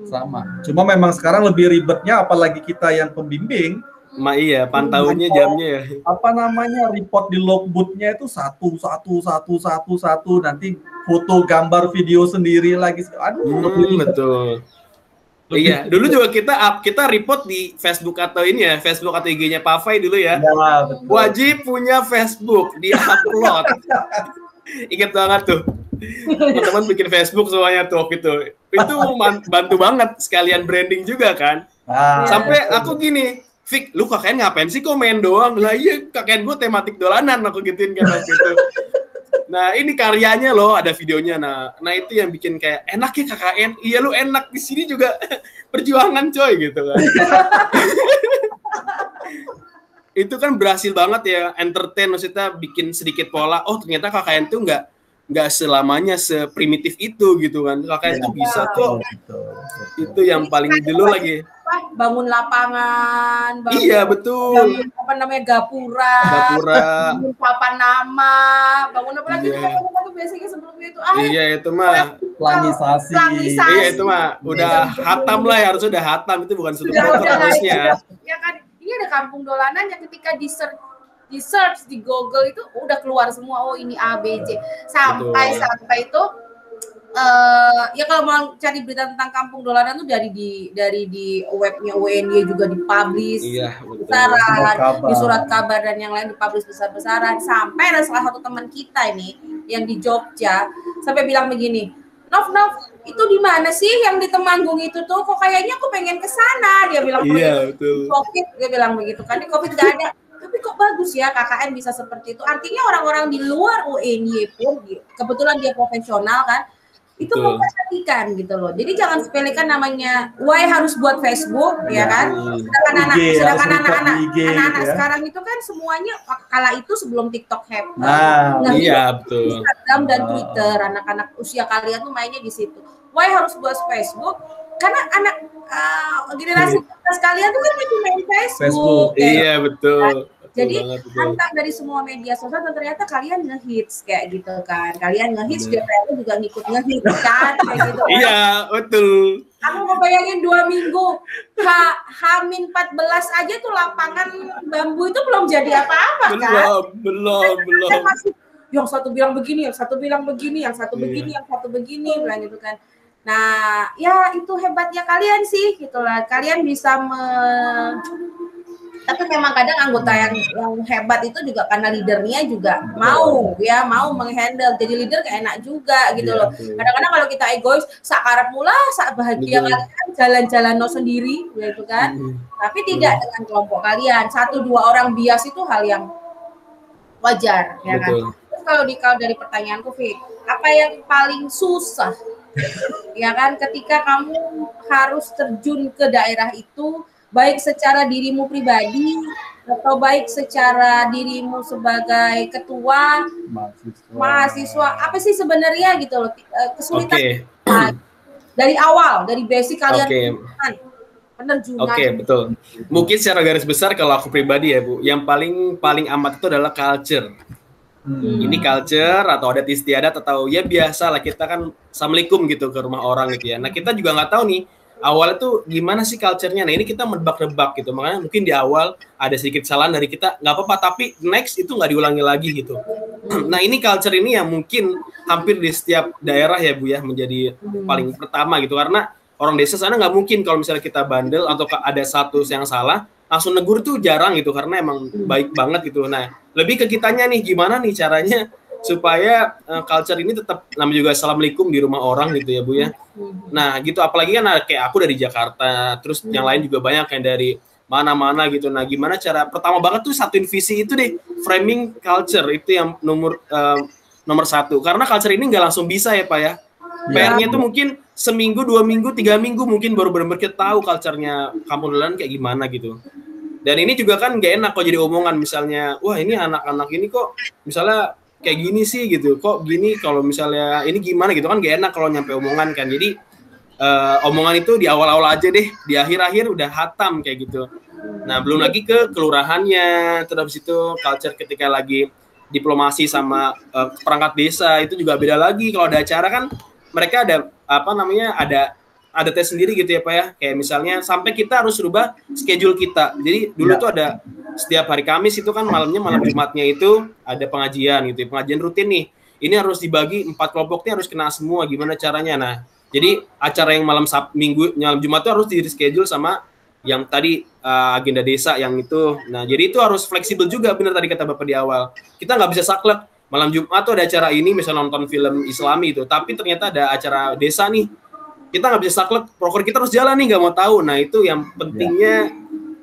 Sama. Cuma memang sekarang lebih ribetnya, apalagi kita yang pembimbing. Iya, pantauannya jamnya ya. Apa namanya, report di logbooknya itu satu, nanti foto, gambar, video sendiri lagi. Aduh, betul. Iya, dulu juga kita report di Facebook atau ini ya, Facebook atau IG-nya Pak Fai dulu ya. Ya, betul. Wajib punya Facebook, di upload. Ingat banget tuh. Teman-teman bikin Facebook semuanya tuh waktu itu. Itu bantu banget sekalian branding juga kan. Sampai aku gini, Fik, lu KKN ngapain sih kok main doang? Lah iya, KKN gue tematik dolanan aku gituin kan waktu itu. Nah ini karyanya loh, ada videonya. Nah itu yang bikin kayak enak ya KKN. Iya lu enak, di sini juga perjuangan coy gitu kan. Itu kan berhasil banget ya, entertain, maksudnya bikin sedikit pola. Oh ternyata KKN tuh nggak selamanya seprimitif itu gitu kan. KKN tuh bisa kok. Itu yang paling dulu lagi. Bangun lapangan, iya betul. Apa namanya gapura, bangun papan nama, bangun apa lagi? Itu biasanya sebelumnya itu. Iya itu mah planisasi. Iya itu mah udah hatam lah ya, harus udah hatam, itu bukan satu program harusnya. Ya kan, ini ada kampung dolanan yang ketika di search di Google itu udah keluar semua. Oh ini A B C sampai itu. Ya kalau mau cari berita tentang kampung dolanan tuh dari di webnya UNY juga dipublish besaran, di surat kabar dan yang lain dipublish besar-besaran. Sampai ada salah satu teman kita ini yang di Jogja sampai bilang begini, Nov, itu di mana sih yang di Temanggung itu tuh? Kok kayaknya aku pengen ke sana, dia bilang. Iya betul. Covid, dia bilang begitu kan, di Covid nggak ada. Tapi kok bagus ya KKN bisa seperti itu. Artinya orang-orang di luar UNY pun, kebetulan dia profesional kan, itu memperhatikan gitu loh. Jadi jangan sepelekan namanya why harus buat Facebook ya kan. Sedangkan anak-anak sekarang itu kan semuanya kala itu sebelum TikTok iya betul. Instagram dan Twitter, anak-anak usia kalian tuh mainnya di situ. Why harus buat Facebook? Karena anak generasi kalian tuh kan lagi main Facebook. Iya betul. Jadi antar dari semua media sosial dan ternyata kalian ngehits kayak gitu kan. Kalian ngehits, DPR juga ngikut ngehits kan kayak gitu. Iya, betul. Aku mau bayangin 2 minggu H-14 aja tuh lapangan bambu itu belum jadi apa-apa kan. Belum. Yang satu bilang begini, yang satu bilang begini, yang satu begini, yang satu begini bilang gitu kan. Nah, ya itu hebatnya kalian sih gitulah. Kalian bisa tapi memang kadang anggota yang hebat itu juga karena leadernya juga mau menghandle, jadi leader kayak enak juga gitu loh. Kadang-kadang kalau kita egois, saat bahagia kalian jalan-jalan sendiri gitu kan. Tapi tidak dengan kelompok kalian. 1-2 orang bias itu hal yang wajar ya kan. Terus kalau dari pertanyaanku, Fik, apa yang paling susah ya kan ketika kamu harus terjun ke daerah itu, baik secara dirimu pribadi atau baik secara dirimu sebagai ketua mahasiswa, apa sih sebenarnya gitu loh kesulitan dari awal, dari basic kalian penerjunan. Betul. Mungkin secara garis besar kalau aku pribadi ya Bu, yang paling amat itu adalah culture. Ini culture atau adat istiadat atau ya biasa lah, kita kan assalamualaikum gitu ke rumah orang gitu ya. Nah kita juga nggak tahu nih awalnya tuh gimana sih culture-nya. Nah ini kita menebak-nebak gitu, makanya mungkin di awal ada sedikit kesalahan dari kita, nggak apa-apa, tapi next itu nggak diulangi lagi gitu. Nah ini culture ini yang mungkin hampir di setiap daerah ya Bu ya, menjadi paling pertama gitu, karena orang desa sana nggak mungkin kalau misalnya kita bandel atau ada satu yang salah langsung negur tuh jarang gitu, karena emang baik banget gitu. Nah lebih ke kitanya nih, gimana nih caranya supaya culture ini tetap namanya juga assalamualaikum di rumah orang gitu ya Bu ya. Nah gitu, apalagi kan kayak aku dari Jakarta, terus yang lain juga banyak yang dari mana-mana gitu. Nah gimana cara pertama banget tuh satuin visi itu deh, framing culture itu yang nomor 1, karena culture ini nggak langsung bisa ya Pak ya. PR-nya tuh mungkin seminggu, 2 minggu, 3 minggu mungkin baru benar-benar kita tahu culture-nya kampung dolanan kayak gimana gitu. Dan ini juga kan nggak enak kok jadi omongan, misalnya wah ini anak-anak ini kok misalnya kayak gini sih gitu, kok gini, kalau misalnya ini gimana gitu kan, gak enak kalau nyampe omongan kan. Jadi omongan itu di awal-awal aja deh, di akhir-akhir udah hatam kayak gitu. Nah belum lagi ke kelurahannya, terus itu culture ketika lagi diplomasi sama perangkat desa itu juga beda lagi. Kalau ada acara kan mereka ada ada tes sendiri gitu ya Pak ya, kayak misalnya sampai kita harus rubah schedule kita. Jadi dulu tuh ada setiap hari Kamis itu kan malam Jumatnya itu ada pengajian gitu, pengajian rutin nih. Ini harus dibagi 4 kelompoknya, harus kena semua, gimana caranya. Nah, jadi acara yang malam Jumat itu harus di reschedule sama yang tadi agenda desa yang itu. Nah, jadi itu harus fleksibel juga, benar tadi kata Bapak di awal. Kita nggak bisa saklek, malam Jumat tuh ada acara ini, misalnya nonton film Islami itu, tapi ternyata ada acara desa nih, kita nggak bisa saklek, proker kita harus jalan nih, nggak mau tahu. Nah itu yang pentingnya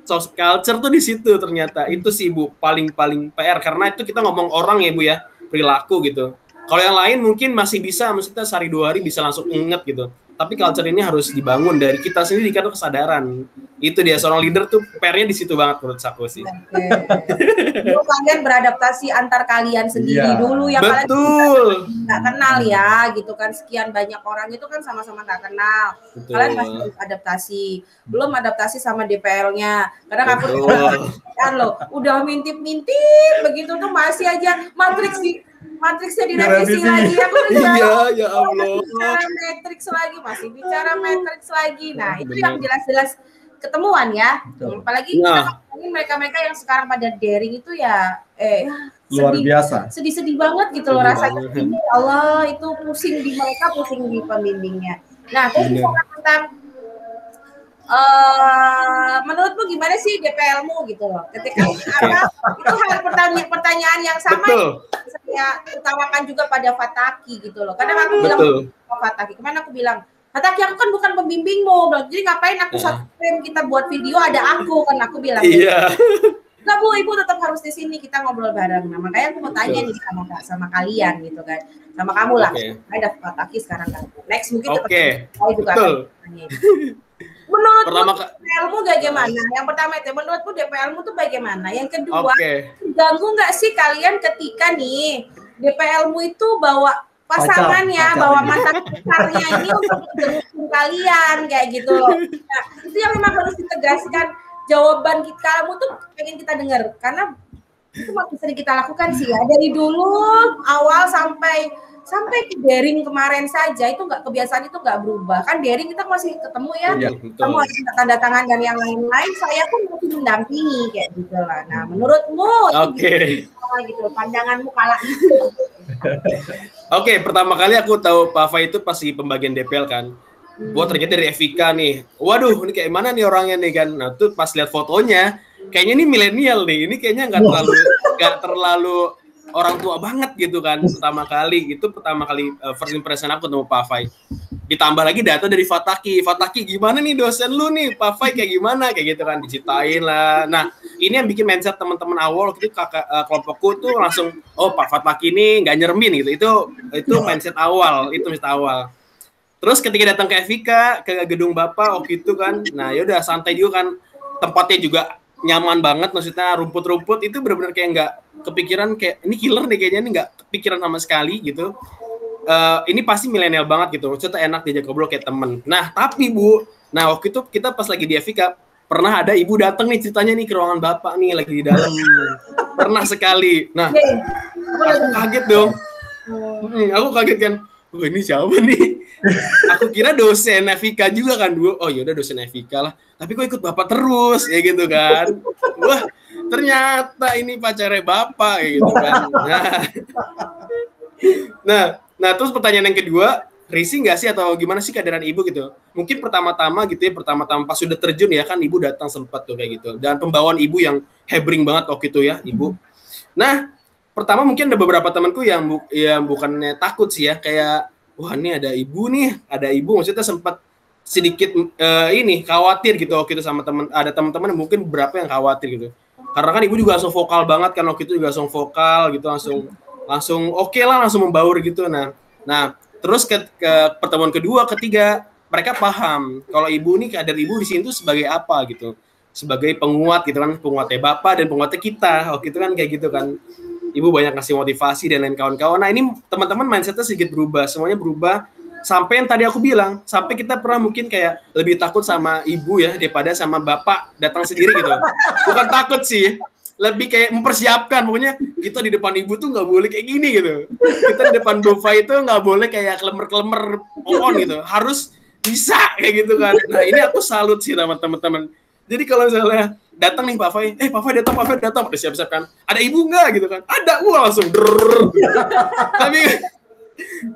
soft culture tuh di situ ternyata. Itu sih Bu paling PR, karena itu kita ngomong orang ya Bu ya, perilaku gitu. Kalau yang lain mungkin masih bisa, maksudnya sehari 2 hari bisa langsung inget gitu. Tapi culture ini harus dibangun dari kita sendiri karena kesadaran. Itu dia, seorang leader tuh PR-nya di situ banget menurut aku sih. Dulu kalian beradaptasi antar kalian sendiri dulu yang betul. Kalian nggak kenal ya gitu kan, sekian banyak orang itu kan sama-sama nggak kenal. Betul. Kalian masih harus adaptasi. Belum adaptasi sama DPL-nya. Kadang aku kan loh, udah mintip-mintip begitu tuh masih aja Matriksnya direvisi lagi, aku bicara, ya Allah. Bicara matriks lagi, masih bicara matriks lagi. Nah, itu yang jelas-jelas ketemuan ya. Apalagi kita mereka-mereka yang sekarang pada daring itu ya luar biasa. Sedih-sedih banget gitu loh rasanya. Ini Allah itu pusing di mereka, pusing di pembimbingnya. Nah, terus tentang menurutmu gimana sih DPL-mu gitu loh? Ketika itu hal pertanyaan yang sama saya utarakan juga pada Fataki gitu loh. Kadang aku bilang Fataki, kemana aku bilang Fataki, aku kan bukan pembimbingmu, jadi ngapain aku satu frame kita buat video ada aku kan, aku bilang. Iya. Nggak Bu, Ibu tetap harus di sini, kita ngobrol bareng. Nah makanya aku mau tanya nih sama kalian gitu kan, sama kamu lah. Ada Fataki sekarang kan. Next mungkin tetap saya juga akan tanya. Menurutmu DPL-mu bagaimana? Yang pertama itu, menurutmu DPL-mu tuh bagaimana? Yang kedua, ganggu nggak sih kalian ketika nih DPL-mu itu bawa pasangannya, bawa mantan pacarnya ini untuk mendukung kalian kayak gitu loh. Nah, itu yang memang harus ditegaskan. Jawaban kamu tuh pengen kita dengar, karena itu masih sering kita lakukan sih ya. Dari dulu awal sampai ke daring kemarin saja itu kebiasaan itu nggak berubah kan. Daring kita masih ketemu ya, kamu ada tanda tangan dan yang lain-lain, saya pun masih mendampingi kayak gitu lah. Nah menurutmu gitu pandanganmu kala itu? Pertama kali aku tahu Pak Fai itu pasti pembagian DPL kan. Gua ternyata dari Evika nih, waduh ini kayak mana nih orangnya nih kan. Nah tuh pas lihat fotonya kayaknya ini milenial nih, ini kayaknya nggak terlalu orang tua banget gitu kan. Pertama kali first impression aku ketemu Pak Fai. Ditambah lagi data dari Fataki, gimana nih dosen lu nih, Pak Fai kayak gimana, kayak gitu kan, diceritain lah. Nah ini yang bikin mindset teman-teman awal gitu, kelompokku tuh langsung, oh Pak Fataki ini nggak nyermin gitu. Itu mindset awal, Terus ketika datang ke Evika, ke gedung Bapak waktu itu kan, nah yaudah santai juga kan, tempatnya juga nyaman banget, maksudnya rumput-rumput itu benar-benar kayak nggak kepikiran, kayak ini killer nih kayaknya, ini nggak kepikiran sama sekali gitu. Ini pasti milenial banget gitu, maksudnya enak diajak ngobrol kayak temen. Nah tapi Bu, waktu itu kita pas lagi di Evika, pernah ada ibu datang nih ceritanya nih ke ruangan Bapak nih, lagi di dalam. Pernah sekali. Nah, aku kaget dong. Aku kaget kan, ini siapa nih? Aku kira dosen Evika juga kan dulu. Oh yaudah dosen Evika lah. Tapi kok ikut Bapak terus ya gitu kan. Wah ternyata ini pacarnya Bapak ya gitu kan. Nah terus pertanyaan yang kedua, risih nggak sih atau gimana sih keadaan ibu gitu? Mungkin pertama-tama gitu ya, pas sudah terjun ya kan ibu datang sempat tuh kayak gitu. Dan pembawaan ibu yang hebring banget waktu itu ya ibu. Nah pertama mungkin ada beberapa temanku yang bukannya takut sih ya, kayak wah ini ada ibu maksudnya sempat sedikit khawatir gitu waktu itu sama ada teman-teman mungkin beberapa yang khawatir gitu, karena kan ibu juga langsung vokal banget kan waktu itu, juga langsung vokal gitu, langsung oke lah, langsung membaur gitu. Nah terus ke pertemuan kedua ketiga mereka paham kalau ibu nih, kader ibu di sini tuh sebagai apa gitu, sebagai penguat gitu kan, penguatnya Bapak dan penguatnya kita waktu itu kan kayak gitu kan. Ibu banyak ngasih motivasi dan lain kawan-kawan. Nah ini teman-teman mindsetnya sedikit berubah, semuanya berubah. Sampai yang tadi aku bilang, sampai kita pernah mungkin kayak lebih takut sama ibu ya daripada sama Bapak datang sendiri gitu. Bukan takut sih, lebih kayak mempersiapkan. Pokoknya kita di depan ibu tuh nggak boleh kayak gini gitu. Kita di depan Dova itu nggak boleh kayak klemer-klemer pohon gitu. Harus bisa kayak gitu kan. Nah ini aku salut sih sama teman-teman. Jadi kalau misalnya datang nih Pak Fai datang, udah siap-siap kan, ada ibu nggak gitu kan, ada, langsung tapi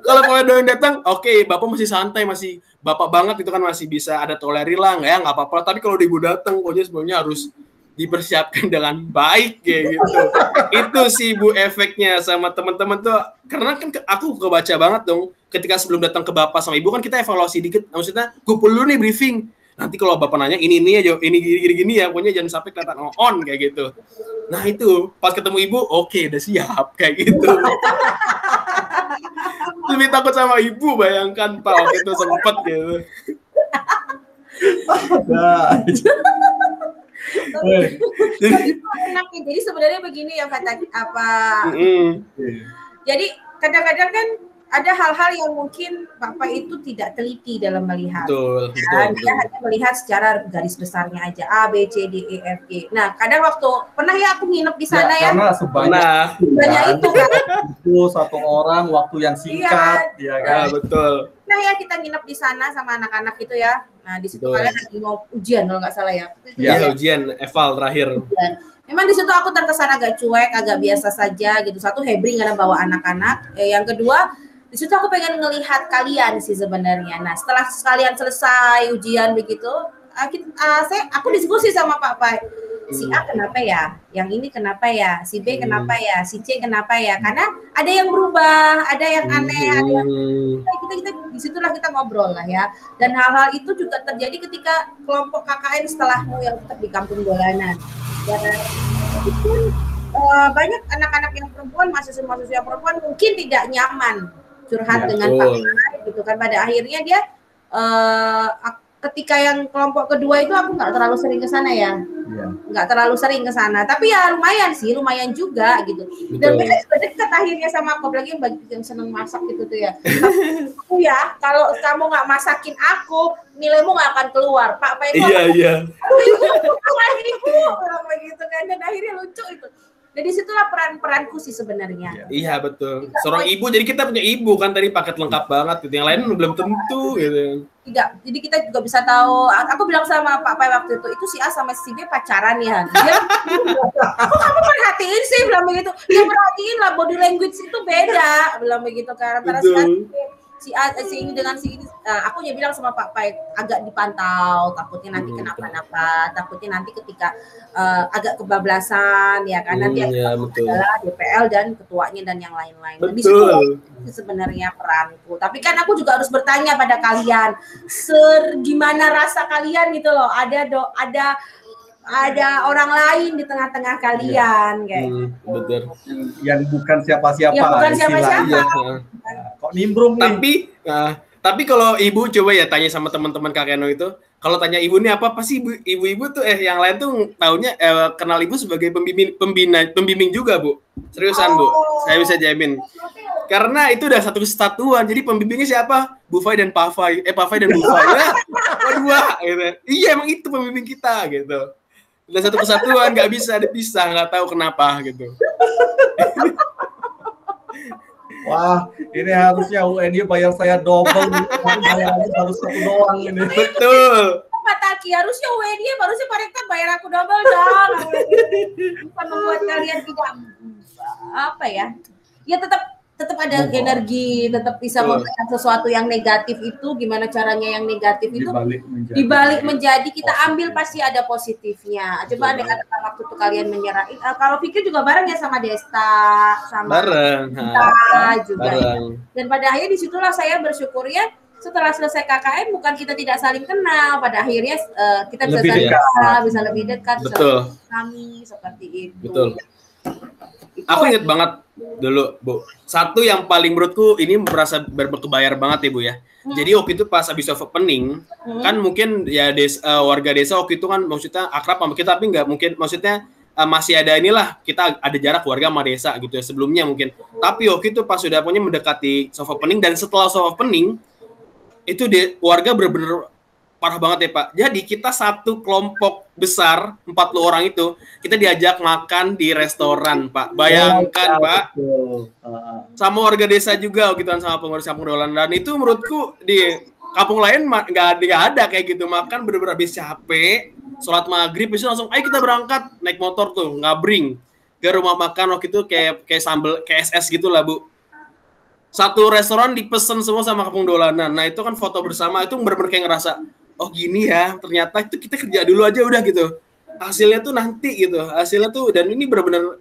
kalau Pak Fai datang, oke, Bapak masih santai, masih Bapak banget itu kan, masih bisa ada toleri lah, nggak apa-apa. Tapi kalau ibu datang, pokoknya sebenarnya harus dipersiapkan dengan baik kayak gitu. Itu sih Bu efeknya sama teman-teman tuh, karena kan aku kebaca banget dong ketika sebelum datang ke Bapak sama Ibu kan kita evaluasi dikit, maksudnya kumpul dulu nih briefing. Nanti kalau Bapak nanya ini aja, ini gini ya, pokoknya jangan sampai kelihatan on kayak gitu. Nah itu pas ketemu Ibu, oke, udah siap kayak gitu. Lebih takut sama Ibu, bayangkan Pak waktu itu sempet gitu. Jadi sebenarnya begini ya Pak tadi Jadi kadang-kadang kan ada hal-hal yang mungkin Bapak itu tidak teliti dalam melihat. Betul. Dia hanya melihat secara garis besarnya aja A, B, C, D, E, F, G. Nah, kadang waktu pernah ya aku nginep di sana ya. Karena sebanyak itu kan. Itu satu orang waktu yang singkat, ya kan. Betul. Nah ya kita nginep di sana sama anak-anak itu ya. Nah di situ kalian lagi mau ujian kalau nggak salah ya. Iya ujian eval terakhir. Memang di situ aku terkesan agak cuek, agak biasa saja gitu. Satu Hebring karena bawa anak-anak. Yang kedua di situ aku pengen ngelihat kalian sih sebenarnya. Nah setelah kalian selesai ujian begitu, aku diskusi sama Pak Pai. Si A kenapa ya? Yang ini kenapa ya? Si B kenapa ya? Si C kenapa ya? Karena ada yang berubah, ada yang aneh, ada yang kita disitulah kita ngobrol lah ya. Dan hal-hal itu juga terjadi ketika kelompok KKN setelahmu yang tetap di Kampung Dolanan. Dan itu banyak anak-anak yang perempuan, mahasiswa-mahasiswa yang perempuan mungkin tidak nyaman curhat dengan Pak Pai gitu kan. Pada akhirnya dia ketika yang kelompok kedua itu aku nggak terlalu sering ke sana ya. Nggak terlalu sering ke sana, tapi ya lumayan juga gitu. Dan mereka juga dekat akhirnya sama aku, apalagi yang seneng masak gitu tuh ya. Aku ya, kalau kamu nggak masakin aku, nilaimu nggak akan keluar. Pak Pai itu ibu begitu kan, dan akhirnya lucu itu. Jadi situlah peran-peranku sih sebenarnya. Iya betul. Seorang ibu, jadi kita punya ibu kan tadi paket lengkap banget gitu. Yang lain belum tentu gitu. Tidak, jadi kita juga bisa tahu. Aku bilang sama Pak Pai waktu itu si A sama si B pacaran ya. Dia, kok kamu perhatiin sih bilang begitu. Ya perhatiin lah, body language itu beda bilang begitu kan. Antara si A, si ini dengan si ini. Aku ya bilang sama Pak Pai agak dipantau, takutnya nanti kenapa-napa, takutnya nanti ketika agak kebablasan ya kan nanti adalah DPL dan ketuanya dan yang lain-lain. Di situ sebenarnya peranku. Tapi kan aku juga harus bertanya pada kalian, gimana rasa kalian gitu loh. Ada orang lain di tengah-tengah kalian kayak betul. Yang bukan siapa-siapa. Yang bukan siapa-siapa. Kok nimbrung nih. Tapi kalau ibu coba ya tanya sama teman-teman Kakeno itu, kalau tanya ibu ini apa sih ibu-ibu tuh yang lain tuh taunya kenal ibu sebagai pembimbing juga Bu. Seriusan Bu, saya bisa jamin. Karena itu udah satu kesatuan. Jadi pembimbingnya siapa? Bu Fai dan Pak Fai. Pak Fai dan Bu Fai. Berdua gitu. Iya emang itu pembimbing kita gitu. Udah satu kesatuan, nggak bisa dipisah, nggak tahu kenapa gitu. Wah, ini harusnya UNY bayar saya double, harus satu doang ini. Betul. Pak Taki, harusnya UNY, harusnya Pak Rektor bayar aku double dong. Bukan membuat kalian tidak apa ya? Ya tetap ada energi, tetap bisa memberikan sesuatu yang negatif itu, gimana caranya yang negatif itu dibalik menjadi kita ambil pasti ada positifnya. Coba andai kata waktu itu kalian menyerah, kalau pikir juga bareng ya sama Desta, sama kita juga. Bareng. Dan pada akhirnya disitulah saya bersyukur ya, setelah selesai KKN bukan kita tidak saling kenal, pada akhirnya kita bisa saling kenal, bisa lebih dekat, betul. Bisa kami seperti itu. Betul. Aku inget banget dulu Bu, satu yang paling menurutku ini merasa berkebayar banget ya Bu ya. Jadi waktu itu pas habis soft opening kan mungkin ya warga desa waktu itu kan maksudnya akrab sama kita, tapi nggak mungkin maksudnya masih ada inilah, kita ada jarak warga sama desa gitu ya sebelumnya mungkin. Tapi waktu itu pas sudah punya mendekati soft opening dan setelah soft opening itu warga benar-benar parah banget ya Pak. Jadi kita satu kelompok besar 40 orang itu kita diajak makan di restoran Pak. Bayangkan Pak. Sama warga desa juga gitu kan, sama pengurus Kampung Dolanan. Dan itu menurutku di kampung lain nggak ada kayak gitu, makan bener-bener habis capek, sholat maghrib itu langsung ayo kita berangkat naik motor tuh ngabring ke rumah makan waktu itu kayak sambal kayak SS gitu lah Bu. Satu restoran dipesen semua sama Kampung Dolanan. Nah itu kan foto bersama itu bener-bener kayak ngerasa oh gini ya, ternyata itu kita kerja dulu aja udah gitu. hasilnya tuh nanti gitu. Hasilnya tuh, dan ini benar-benar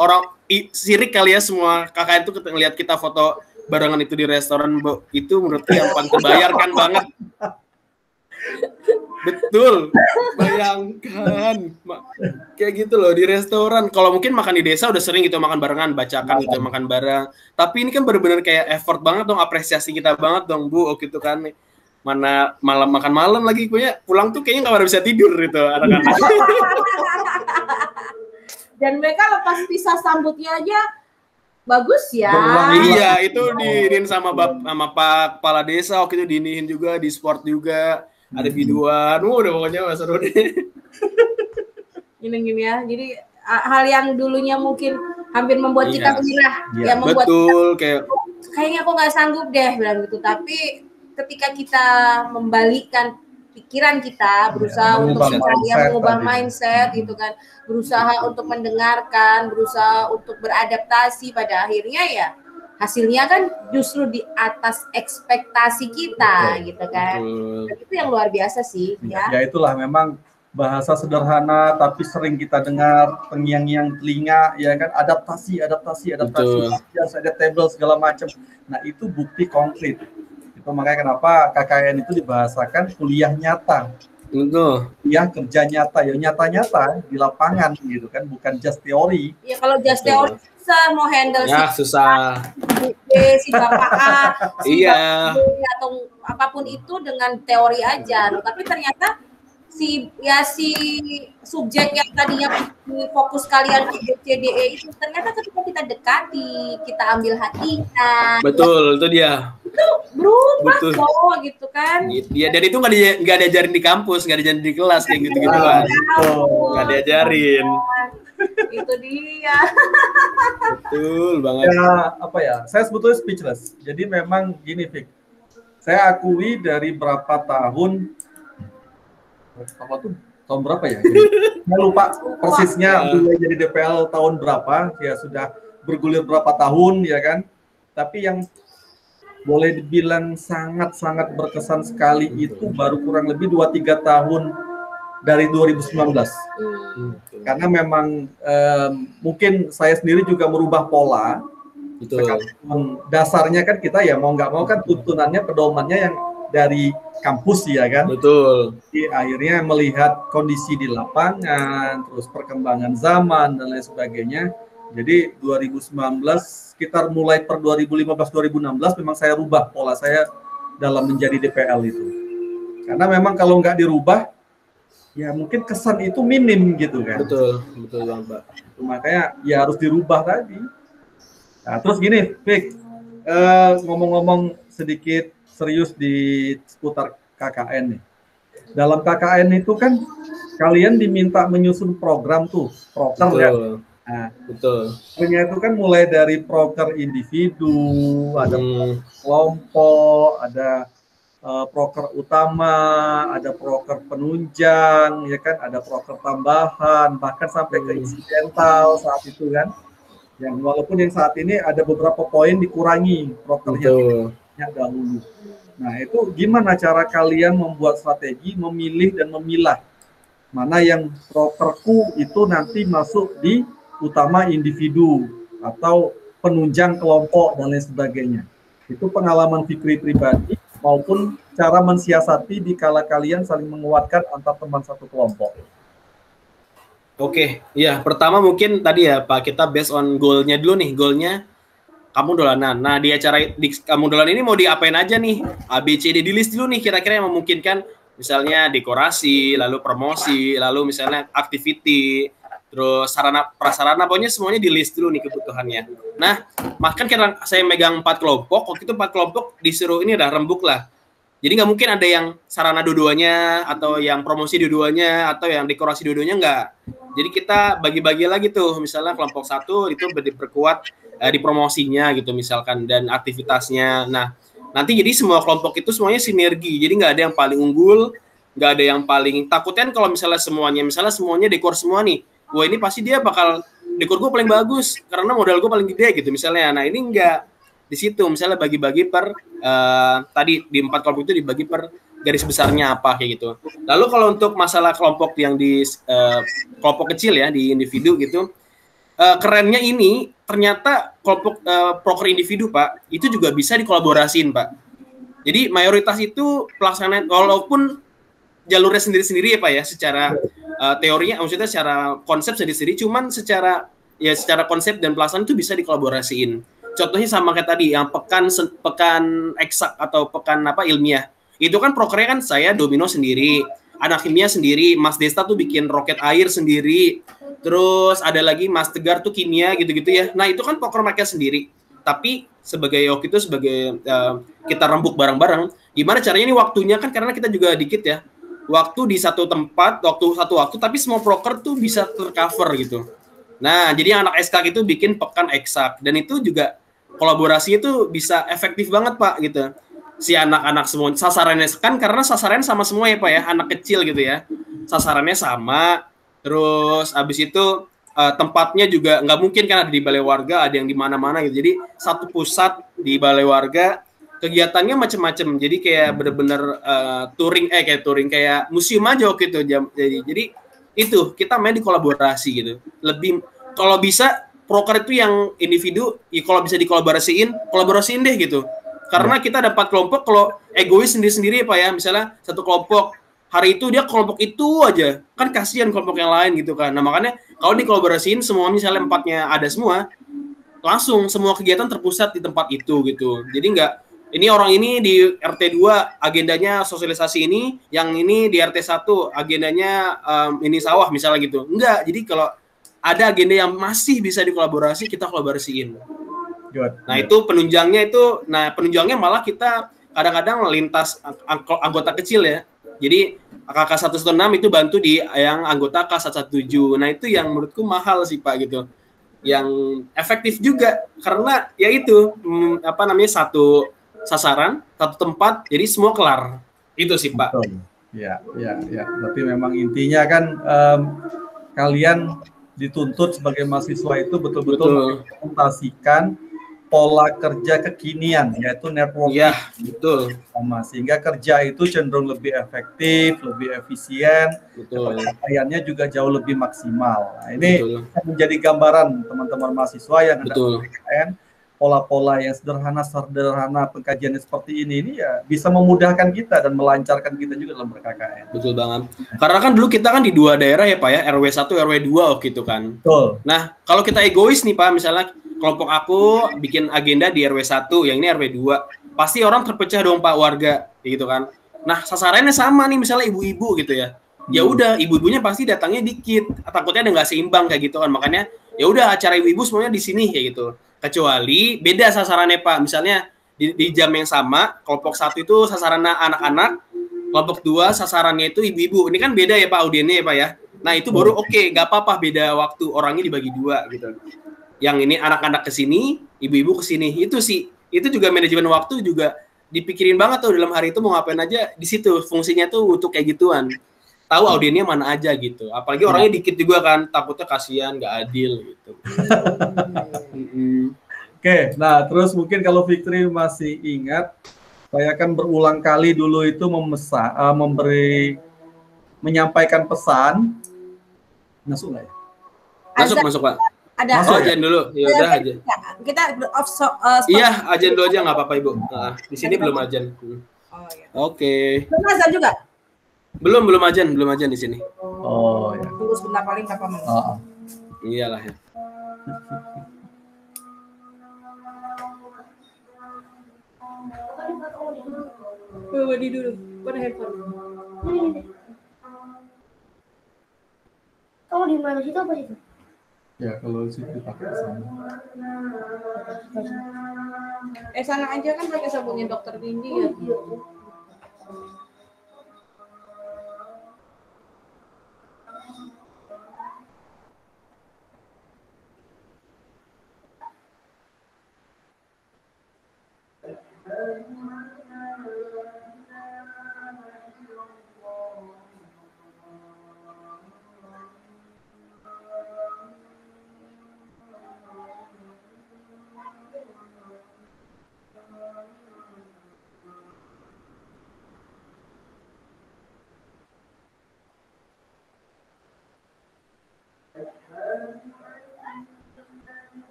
orang sirik kali ya semua KKN tuh ngeliat kita foto barengan itu di restoran, itu menurutku yang paling terbayarkan banget. Betul, bayangkan kayak gitu loh di restoran. Kalau mungkin makan di desa udah sering gitu makan barengan, bacakan gitu makan bareng. Tapi ini kan benar-benar kayak effort banget dong, apresiasi kita banget dong Bu, gitu kan. Mana malam makan malam lagi, pulang tuh kayaknya nggak bisa tidur gitu anak-anak. Dan mereka lepas pisah sambutnya aja bagus ya. Iya, itu diinin sama Pak Kepala Desa waktu itu, diiniin juga di sport juga. Ada videoan, udah pokoknya Mas Rudi. Gini ya, jadi hal yang dulunya mungkin hampir membuat kita menyerah, ya membuat betul, kita, kayaknya aku nggak sanggup deh bilang gitu. Tapi ketika kita membalikkan pikiran kita, berusaha untuk mengubah mindset gitu kan, berusaha untuk mendengarkan, berusaha untuk beradaptasi, pada akhirnya ya hasilnya kan justru di atas ekspektasi kita gitu kan. Dan itu yang luar biasa sih ya. Ya itulah memang bahasa sederhana tapi sering kita dengar, terngiang-ngiang telinga ya kan, adaptasi, ada table segala macam. Nah, itu bukti konkret. Itu makanya kenapa KKN itu dibahasakan kuliah nyata. Betul. Kuliah kerja nyata, ya nyata-nyata di lapangan gitu kan, bukan just teori. Ya kalau just teori susah mau handle ya, susah. Si bapak A, si bapak B, atau apapun itu dengan teori aja. Tapi ternyata si subjek yang tadinya fokus kalian di CDE itu ternyata ketika kita dekati, kita ambil hatinya. Betul, itu dia. Itu berubah loh gitu kan. Iya, dan itu nggak diajarin di kampus, nggak diajarin di kelas kayak gitu kan. Nggak diajarin. Itu dia. Betul banget. Ya, saya sebetulnya speechless. Jadi memang gini, Fik. Saya akui dari berapa tahun, tahun berapa ya? Saya lupa persisnya mulai jadi DPL tahun berapa, ya sudah bergulir berapa tahun ya kan. Tapi yang boleh dibilang sangat-sangat berkesan sekali itu baru kurang lebih 2-3 tahun dari 2019. Karena memang mungkin saya sendiri juga merubah pola. Dasarnya kan kita ya mau nggak mau kan tuntunannya, pedomannya yang dari kampus ya kan. Betul. Jadi akhirnya melihat kondisi di lapangan, terus perkembangan zaman dan lain sebagainya. Jadi 2019 sekitar mulai per 2015-2016 memang saya rubah pola saya dalam menjadi DPL itu. Karena memang kalau nggak dirubah, ya mungkin kesan itu minim gitu kan. Betul Pak. Makanya ya harus dirubah tadi. Nah, terus gini, Fik, ngomong-ngomong sedikit serius di seputar KKN nih. Dalam KKN itu kan kalian diminta menyusun program tuh, proker ya. Nah, betul. Itu kan mulai dari proker individu, ada kelompok, ada proker utama, ada proker penunjang, ya kan, ada proker tambahan, bahkan sampai ke insidental saat itu kan. Yang walaupun yang saat ini ada beberapa poin dikurangi prokernya yang dahulu. Nah, itu gimana cara kalian membuat strategi, memilih dan memilah mana yang prokerku itu nanti masuk di utama individu atau penunjang kelompok dan lain sebagainya. Itu pengalaman Fikri pribadi maupun cara mensiasati di kala kalian saling menguatkan antar teman satu kelompok. Oke, ya pertama mungkin tadi ya Pak, kita based on goal-nya dulu nih. Goal-nya kamu dolanan. Nah, di acara di kamu dolanan ini mau diapain aja nih? A, B, C, D di list dulu nih kira-kira yang memungkinkan, misalnya dekorasi, lalu promosi, lalu misalnya activity, terus sarana prasarana, pokoknya semuanya di list dulu nih kebutuhannya. Nah, makan karena saya megang 4 kelompok, waktu itu 4 kelompok disuruh ini udah rembuk lah. Jadi nggak mungkin ada yang sarana dua-duanya, atau yang promosi dua-duanya, atau yang dekorasi dua-duanya, nggak. Jadi kita bagi-bagi lagi tuh, misalnya kelompok 1 itu diperkuat di promosinya gitu misalkan, dan aktivitasnya. Nah, nanti jadi semua kelompok itu semuanya sinergi, jadi nggak ada yang paling unggul, nggak ada yang paling, takutnya kalau misalnya semuanya dekor semua nih, wah ini pasti dia bakal dekor gue paling bagus karena modal gue paling gede gitu misalnya. Nah ini enggak, di situ misalnya bagi-bagi per tadi di 4 kelompok itu dibagi per garis besarnya apa kayak gitu. Lalu kalau untuk masalah kelompok yang di kelompok kecil ya di individu gitu, kerennya ini ternyata kelompok proker individu Pak itu juga bisa dikolaborasiin Pak. Jadi mayoritas itu pelaksanaan walaupun jalurnya sendiri-sendiri ya Pak ya, secara teorinya maksudnya secara konsep sendiri-sendiri, cuman secara konsep dan pelaksanaan itu bisa dikolaborasiin. Contohnya sama kayak tadi yang pekan eksak atau pekan ilmiah. Itu kan prokernya kan saya domino sendiri, anak kimia sendiri, Mas Desta tuh bikin roket air sendiri. Terus ada lagi Mas Tegar tuh kimia gitu-gitu ya. Nah, itu kan proker mereka sendiri. Tapi sebagai waktu itu sebagai kita rembuk bareng-bareng, gimana caranya ini waktunya kan karena kita juga dikit ya. Waktu di satu tempat, satu waktu, tapi semua proker tuh bisa tercover gitu. Nah, jadi anak eksak itu bikin pekan eksak, dan itu juga kolaborasinya itu bisa efektif banget Pak gitu. Si anak-anak semua sasarannya kan karena sasarannya sama semua ya Pak ya, anak kecil gitu ya. Sasarannya sama, terus abis itu tempatnya juga nggak mungkin kan ada di balai warga, ada yang di mana-mana gitu. Jadi satu pusat di balai warga. Kegiatannya macam-macam, jadi kayak bener-bener kayak museum aja gitu. Jadi itu kita main di kolaborasi gitu. Lebih kalau bisa proker itu yang individu, ya kalau bisa kolaborasiin deh gitu. Karena kita dapat kelompok kalau egois sendiri-sendiri Pak ya, misalnya satu kelompok hari itu dia kelompok itu aja, kan kasihan kelompok yang lain gitu kan. Nah makanya kalau dikolaborasiin semua misalnya 4-nya ada semua, langsung semua kegiatan terpusat di tempat itu gitu. Jadi nggak ini orang ini di RT 2 agendanya sosialisasi ini, yang ini di RT 1 agendanya ini sawah misalnya gitu. Enggak, jadi kalau ada agenda yang masih bisa dikolaborasi, kita kolaborasiin. Nah itu penunjangnya malah kita kadang-kadang lintas anggota kecil ya. Jadi KK 116 itu bantu di yang anggota K117. Nah itu yang menurutku mahal sih Pak gitu. Yang efektif juga karena ya itu satu sasaran, satu tempat, jadi semua kelar. Itu sih Pak. Betul. Ya. Berarti memang intinya kan kalian dituntut sebagai mahasiswa itu betul-betul mengimplementasikan pola kerja kekinian, yaitu networking. Iya, betul. Sehingga kerja itu cenderung lebih efektif, lebih efisien, capaiannya juga jauh lebih maksimal. Nah, ini menjadi gambaran teman-teman mahasiswa yang hendak PKN, pola-pola yang sederhana pengkajian seperti ini ya bisa memudahkan kita dan melancarkan kita juga dalam ber-KKN. Betul banget. Karena kan dulu kita kan di 2 daerah ya Pak ya, RW 1, RW 2 gitu kan. Betul. Nah, kalau kita egois nih Pak, misalnya kelompok aku bikin agenda di RW 1, yang ini RW 2. Pasti orang terpecah dong Pak warga, gitu kan. Nah, sasarannya sama nih misalnya ibu-ibu gitu ya. Ya udah, ibu-ibunya pasti datangnya dikit. Takutnya ada nggak seimbang kayak gitu kan. Makanya ya udah acara ibu-ibu semuanya di sini kayak gitu. Kecuali beda sasarannya Pak. Misalnya di jam yang sama, kelompok 1 itu sasarannya anak-anak, kelompok 2 sasarannya itu ibu-ibu. Ini kan beda ya Pak audiennya ya Pak ya. Nah, itu baru oke, nggak apa-apa beda waktu, orangnya dibagi 2 gitu. Yang ini anak-anak ke sini, ibu-ibu ke sini. Itu sih. Itu juga manajemen waktu juga dipikirin banget tuh dalam hari itu mau ngapain aja di situ. Fungsinya tuh untuk kayak gituan. Tahu audiennya mana aja gitu. Apalagi orangnya dikit juga kan, takutnya kasihan, nggak adil gitu. Oke, nah terus mungkin kalau Fikri masih ingat, saya kan berulang kali dulu itu menyampaikan pesan. Masuk nggak ya? Masuk Pak. Ada ajen dulu. Ya udah aja. Kita off iya, ajen dulu aja nggak apa-apa Ibu. Nah, di sini belum ajen. Oke. Belum azan juga? Belum ajan di sini. Oh ya. Tunggu sebentar paling berapa menit. Iyalah ya. Mandi dulu. Mana handphone? Kalau di mana situ apa itu? Ya kalau situ dipakai sana. Sana aja kan pakai sabunnya dokter Windy ya.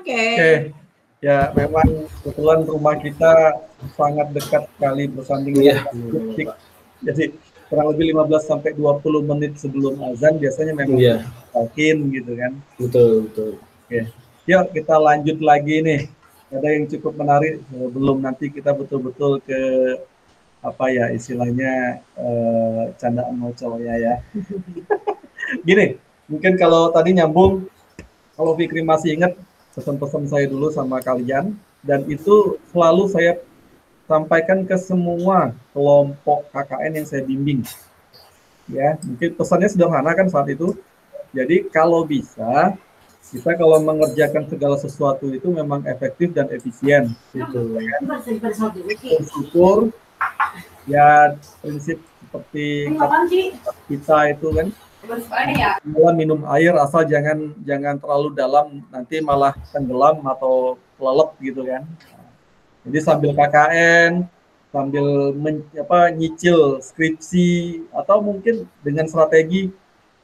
Oke. Ya, memang kebetulan rumah kita sangat dekat sekali bersanding dengan masjid. Jadi kurang lebih 15 sampai 20 menit sebelum azan biasanya memang talkin gitu kan. Betul, betul. Oke. Yuk kita lanjut lagi nih. Ada yang cukup menarik sebelum nanti kita betul-betul ke apa ya istilahnya candaan ngocol ya. Gini, mungkin kalau tadi nyambung, kalau Fikri masih ingat pesan-pesan saya dulu sama kalian, dan itu selalu saya sampaikan ke semua kelompok KKN yang saya bimbing. Ya, mungkin pesannya sederhana kan saat itu. Jadi kalau bisa, kita kalau mengerjakan segala sesuatu itu memang efektif dan efisien. Gitu, ya. Bersyukur, ya prinsip seperti kita itu kan. Minum air asal jangan terlalu dalam, nanti malah tenggelam atau kelelep gitu kan. Jadi sambil KKN, sambil nyicil skripsi, atau mungkin dengan strategi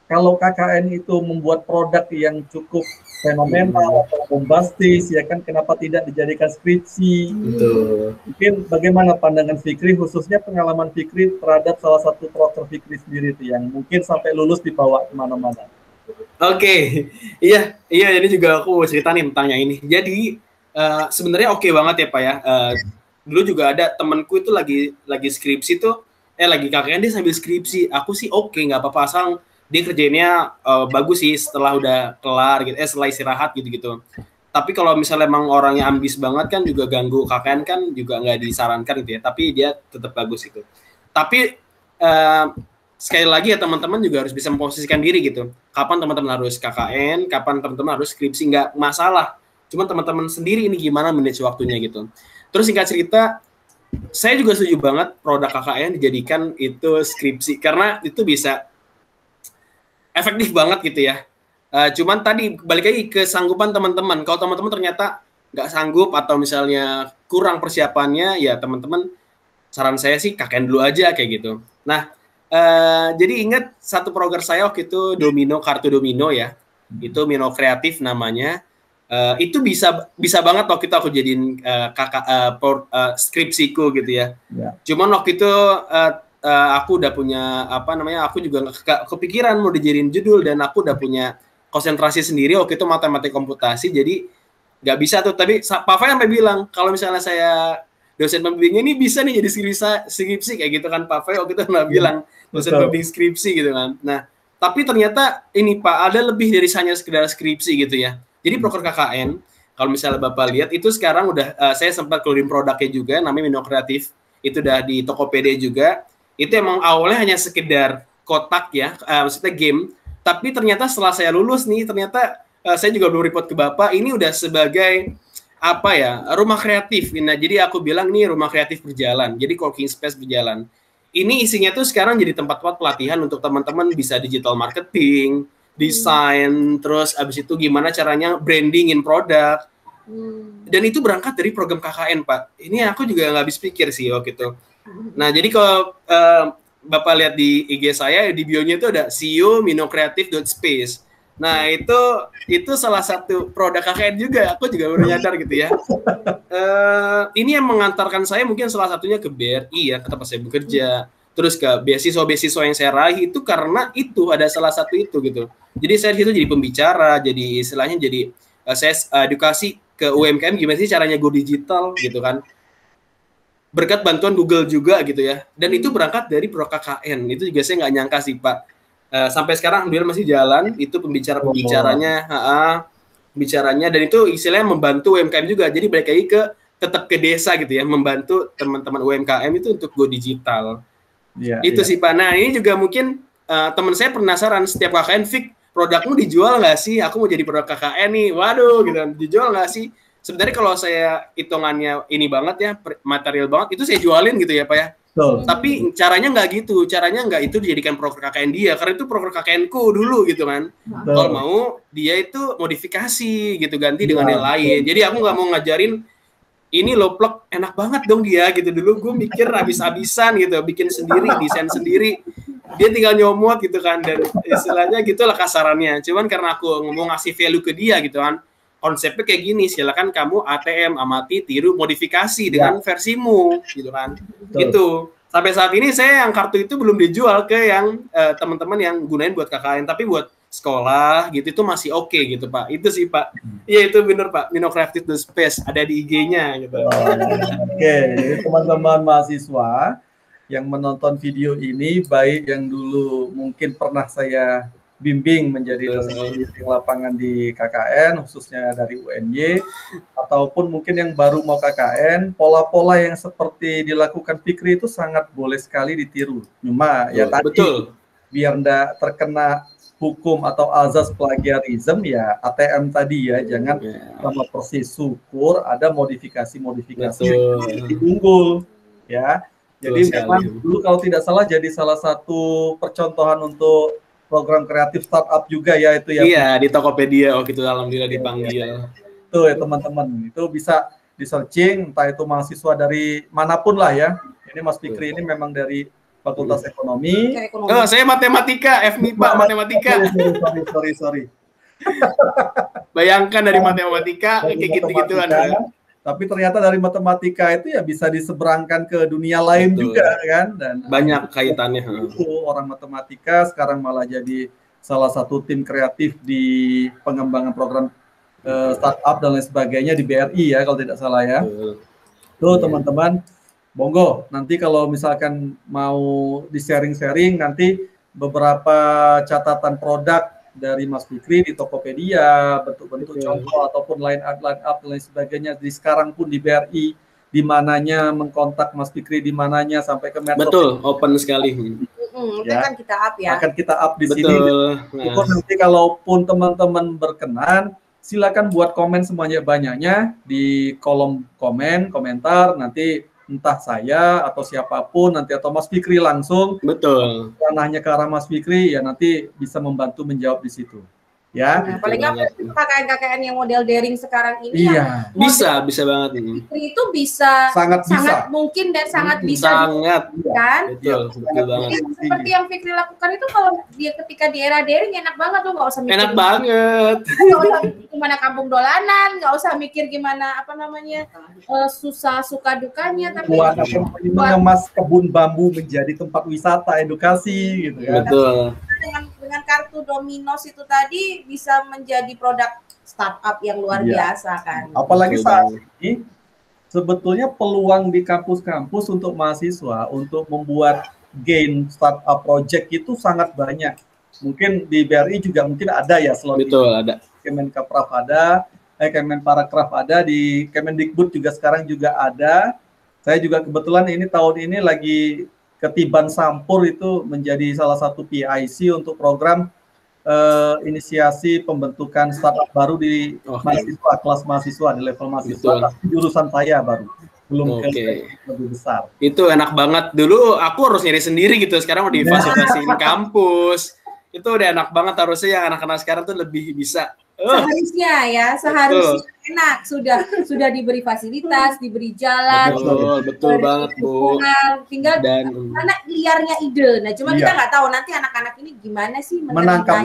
kalau KKN itu membuat produk yang cukup fenomenal atau bombastis, ya kan, kenapa tidak dijadikan skripsi? Betul. Mungkin bagaimana pandangan Fikri, khususnya pengalaman Fikri terhadap salah satu proker Fikri sendiri itu yang mungkin sampai lulus dibawa kemana-mana? Oke, iya, jadi juga aku cerita nih tentang yang ini. Jadi sebenarnya oke banget ya Pak ya. Dulu juga ada temanku itu lagi skripsi tuh, lagi KKN dia sambil skripsi. Aku sih oke, nggak apa-apa, asal dia kerjainnya bagus sih setelah udah kelar gitu, setelah istirahat gitu-gitu. Tapi kalau misalnya emang orangnya ambis banget kan juga ganggu KKN kan juga nggak disarankan gitu ya. Tapi dia tetap bagus itu. Tapi sekali lagi ya teman-teman juga harus bisa memposisikan diri gitu. Kapan teman-teman harus KKN, kapan teman-teman harus skripsi, nggak masalah. Cuma teman-teman sendiri ini gimana manage waktunya gitu. Terus singkat cerita, saya juga setuju banget produk KKN dijadikan itu skripsi karena itu bisa efektif banget gitu ya. Cuman tadi balik lagi ke sanggupan teman-teman. Kalau teman-teman ternyata nggak sanggup atau misalnya kurang persiapannya, ya teman-teman saran saya sih KKN dulu aja kayak gitu. Nah, jadi ingat satu program saya waktu itu kartu domino ya. Itu Mino Kreatif namanya. Itu bisa banget waktu itu aku jadiin skripsiku gitu ya. Cuman waktu itu aku udah punya aku juga nggak kepikiran mau dijadiin judul, dan aku udah punya konsentrasi sendiri waktu itu matematik komputasi, jadi nggak bisa tuh. Tapi Pak Fai sampai bilang kalau misalnya saya dosen pembimbingnya ini bisa nih jadi skripsi kayak gitu kan, Pak Fai waktu itu pernah bilang dosen pembimbing skripsi gitu kan. Nah tapi ternyata ini Pak, ada lebih dari hanya sekedar skripsi gitu ya. Jadi proker KKN, kalau misalnya Bapak lihat itu sekarang udah saya sempat keluarin produknya juga, namanya Mino Kreatif, itu udah di Tokopedia juga. Itu emang awalnya hanya sekedar kotak ya, maksudnya game. Tapi ternyata setelah saya lulus nih, ternyata saya juga belum report ke Bapak, ini udah sebagai rumah kreatif. Nah, jadi aku bilang nih rumah kreatif berjalan. Jadi coworking space berjalan. Ini isinya tuh sekarang jadi tempat-tempat pelatihan untuk teman-teman bisa digital marketing, desain, terus abis itu gimana caranya brandingin produk. Dan itu berangkat dari program KKN, Pak. Ini aku juga nggak habis pikir sih waktu itu. Nah, jadi kalau Bapak lihat di IG saya, di bio-nya itu ada CEO minokreatif.space. Nah, itu salah satu produk KKN juga. Aku juga baru nyadar gitu ya. Ini yang mengantarkan saya mungkin salah satunya ke BRI ya, ke tempat saya bekerja. Terus ke beasiswa-beasiswa yang saya raih itu karena itu ada salah satu itu gitu. Jadi saya di situ jadi pembicara, jadi istilahnya jadi saya edukasi ke UMKM gimana sih caranya go digital gitu kan. Berkat bantuan Google juga gitu ya. Dan itu berangkat dari Pro KKN. Itu juga saya nggak nyangka sih Pak. Sampai sekarang alhamdulillah masih jalan. Itu pembicaranya, dan itu istilahnya membantu UMKM juga. Jadi balik lagi tetap ke desa gitu ya, membantu teman-teman UMKM itu untuk go digital. Itu sih Pak. Nah ini juga mungkin teman saya penasaran, setiap KKN Fik, produkmu dijual nggak sih? Aku mau jadi produk KKN nih. Waduh gitu kan, dijual nggak sih? Sebenarnya kalau saya hitungannya ini banget ya, material banget, itu saya jualin gitu ya Pak ya. Tapi caranya nggak gitu, caranya nggak itu dijadikan proker KKN dia, karena itu proker KKN-ku dulu gitu kan. Kalau mau dia itu modifikasi gitu, ganti dengan yang lain. Jadi aku nggak mau ngajarin ini low plug enak banget dong dia gitu. Dulu gue mikir habis-habisan gitu, bikin sendiri, desain sendiri. Dia tinggal nyomot gitu kan, dan istilahnya gitulah kasarannya. Cuman karena aku mau ngasih value ke dia gitu kan. Konsepnya kayak gini, silakan kamu ATM, amati, tiru, modifikasi dengan versimu, gitu kan. Itu. Sampai saat ini saya yang kartu itu belum dijual ke yang teman-teman yang gunain buat KKN, tapi buat sekolah gitu itu masih oke gitu Pak. Itu sih Pak. Iya itu bener Pak, Mino Kreatif The Space, ada di IG-nya gitu. Oke, jadi teman-teman mahasiswa yang menonton video ini, baik yang dulu mungkin pernah saya bimbing menjadi dosen pembimbing lapangan di KKN, khususnya dari UNY, ataupun mungkin yang baru mau KKN, pola-pola yang seperti dilakukan Fikri itu sangat boleh sekali ditiru. Cuma ya tadi, biar enggak terkena hukum atau azas plagiarisme ya ATM tadi ya, jangan sama persis syukur, ada modifikasi-modifikasi yang unggul ya. Jadi memang dulu kalau tidak salah jadi salah satu percontohan untuk program kreatif startup juga ya itu ya. Iya, di Tokopedia waktu itu alhamdulillah dipanggil. Tuh ya teman-teman, itu bisa di searching, entah itu mahasiswa dari manapun lah ya. Ini Mas Fikri ini memang dari Fakultas Ekonomi. Oh, saya matematika, FMIPA matematika. Sorry. Bayangkan dari matematika kayak gitu-gituan. Tapi ternyata dari matematika itu ya bisa diseberangkan ke dunia lain juga kan, dan banyak kaitannya. Itu orang matematika sekarang malah jadi salah satu tim kreatif di pengembangan program startup dan lain sebagainya di BRI ya kalau tidak salah ya. Tuh teman-teman, monggo nanti kalau misalkan mau di sharing-sharing nanti beberapa catatan produk dari Mas Fikri di Tokopedia, bentuk-bentuk contoh ataupun line up dan lain sebagainya. Di sekarang pun di BRI, di mananya mengkontak Mas Fikri, di mananya sampai ke medsos. Betul, open sekali. Ya. Akan kita up ya. Akan kita up di sini. Nah. Nanti kalaupun teman-teman berkenan, silakan buat komen sebanyak-banyaknya di kolom komentar. Nanti entah saya atau siapapun nanti atau Mas Fikri langsung. Betul. Ranahnya ke arah Mas Fikri ya nanti bisa membantu menjawab di situ. Ya. Nah, paling nggak KKN yang model daring sekarang ini Iya. Bisa banget. itu bisa sangat mungkin dan sangat bisa sangat kan? betul banget. Seperti yang Fikri lakukan itu kalau dia ketika di era daring enak banget tuh, nggak usah mikir. Enak banget. Nggak usah mikir gimana kampung dolanan, nggak usah mikir gimana apa namanya susah suka dukanya, tapi buat mengemas kebun bambu menjadi tempat wisata edukasi gitu kan. Betul. Dengan kartu Dominos itu tadi bisa menjadi produk startup yang luar biasa kan. Apalagi saat ini sebetulnya peluang di kampus-kampus untuk mahasiswa untuk membuat gain startup project itu sangat banyak. Mungkin di BRI juga mungkin ada ya, betul ada. Kemenparekraf ada, Kemenparekraf ada, di Kemendikbud juga sekarang juga ada. Saya juga kebetulan ini tahun ini lagi Ketiban Sampur itu menjadi salah satu PIC untuk program inisiasi pembentukan startup baru di mahasiswa, kelas mahasiswa, di level mahasiswa, tapi jurusan saya baru, belum lebih besar. Itu enak banget. Dulu aku harus nyari sendiri gitu, sekarang mau difasilitasin kampus. Itu udah enak banget, harusnya yang anak-anak sekarang tuh lebih bisa. Seharusnya enak, sudah diberi fasilitas, diberi jalan. Betul banget, Bu. Tinggal mana liarnya ide. Nah, cuma kita nggak tahu nanti anak-anak ini gimana sih menangkap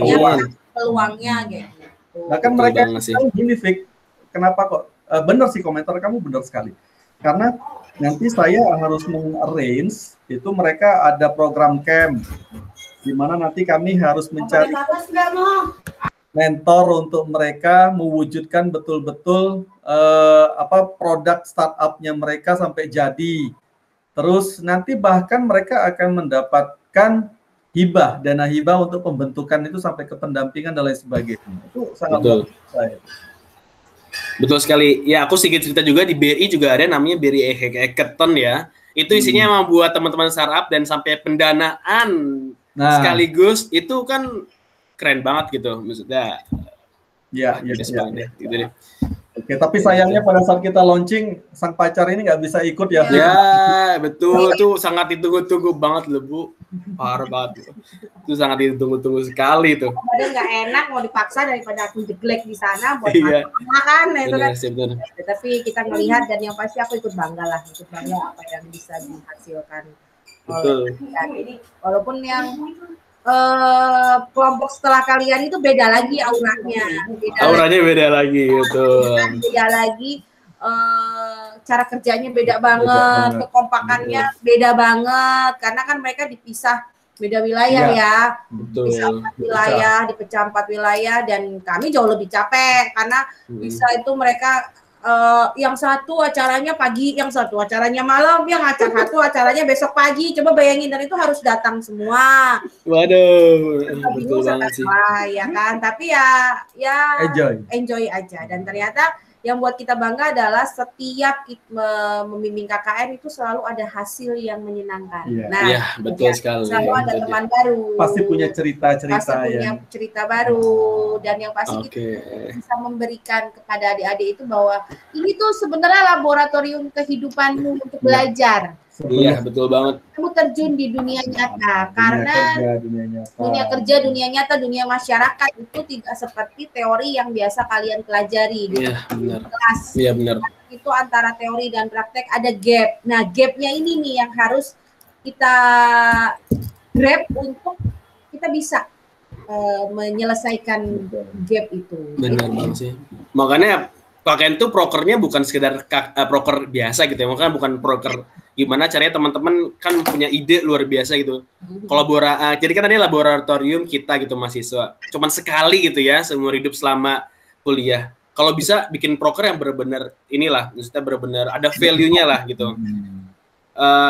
peluangnya gitu. Nah, kan mereka gini, Fik, kenapa kok benar sih komentar kamu benar sekali. Karena nanti saya harus mengarrange itu mereka ada program camp di mana nanti kami harus mencari mentor untuk mereka mewujudkan betul-betul produk startupnya mereka sampai jadi. Terus nanti bahkan mereka akan mendapatkan dana hibah untuk pembentukan itu sampai ke pendampingan dan lain sebagainya. Itu sangat bagus saya. Betul sekali. Ya, aku sedikit cerita juga di BRI juga ada namanya BRI Hackathon ya. Itu isinya emang buat teman-teman startup dan sampai pendanaan sekaligus. Itu kan keren banget gitu, maksudnya. Iya. Gitu deh. Oke, tapi sayangnya pada saat kita launching, sang pacar ini nggak bisa ikut ya. Ya, betul. Itu sangat ditunggu-tunggu banget loh, Bu. Parah banget. Itu sangat ditunggu-tunggu sekali tuh. Padahal nggak enak, mau dipaksa daripada aku jeglek di sana buat makan, itu kan. Tapi kita melihat dan yang pasti aku ikut bangga apa yang bisa dihasilkan. Betul. Jadi walaupun yang kelompok setelah kalian itu beda lagi auranya. Beda lagi, betul. Beda lagi, cara kerjanya beda banget, kekompakannya beda banget, karena kan mereka dipisah beda wilayah ya. Betul. Dipecah 4 wilayah, dan kami jauh lebih capek karena bisa itu mereka yang satu acaranya pagi, yang satu acaranya malam, yang satu acaranya besok pagi. Coba bayangin, dan itu harus datang semua. Waduh, betul banget sih. Ya kan, tapi ya enjoy aja. Dan ternyata yang buat kita bangga adalah setiap membimbing KKN itu selalu ada hasil yang menyenangkan. Nah, betul sekali. Selalu ada teman baru. Pasti punya cerita-cerita cerita baru, dan yang pasti kita bisa memberikan kepada adik-adik itu bahwa ini tuh sebenarnya laboratorium kehidupanmu untuk belajar. Iya, betul banget. Kamu terjun di dunia nyata, karena dunia kerja, dunia nyata, dunia masyarakat itu tidak seperti teori yang biasa kalian pelajari di kelas. Iya, benar. Itu antara teori dan praktek ada gap. Nah, gapnya ini nih yang harus kita grab untuk kita bisa menyelesaikan gap itu. Benar banget sih. Makanya KKN itu prokernya bukan sekedar proker biasa gitu ya, makanya bukan proker gimana caranya teman-teman kan punya ide luar biasa gitu. Jadi kan ini laboratorium kita gitu mahasiswa. Cuman sekali gitu ya seumur hidup selama kuliah. Kalau bisa bikin proker yang benar-benar inilah, maksudnya benar-benar ada value-nya lah gitu.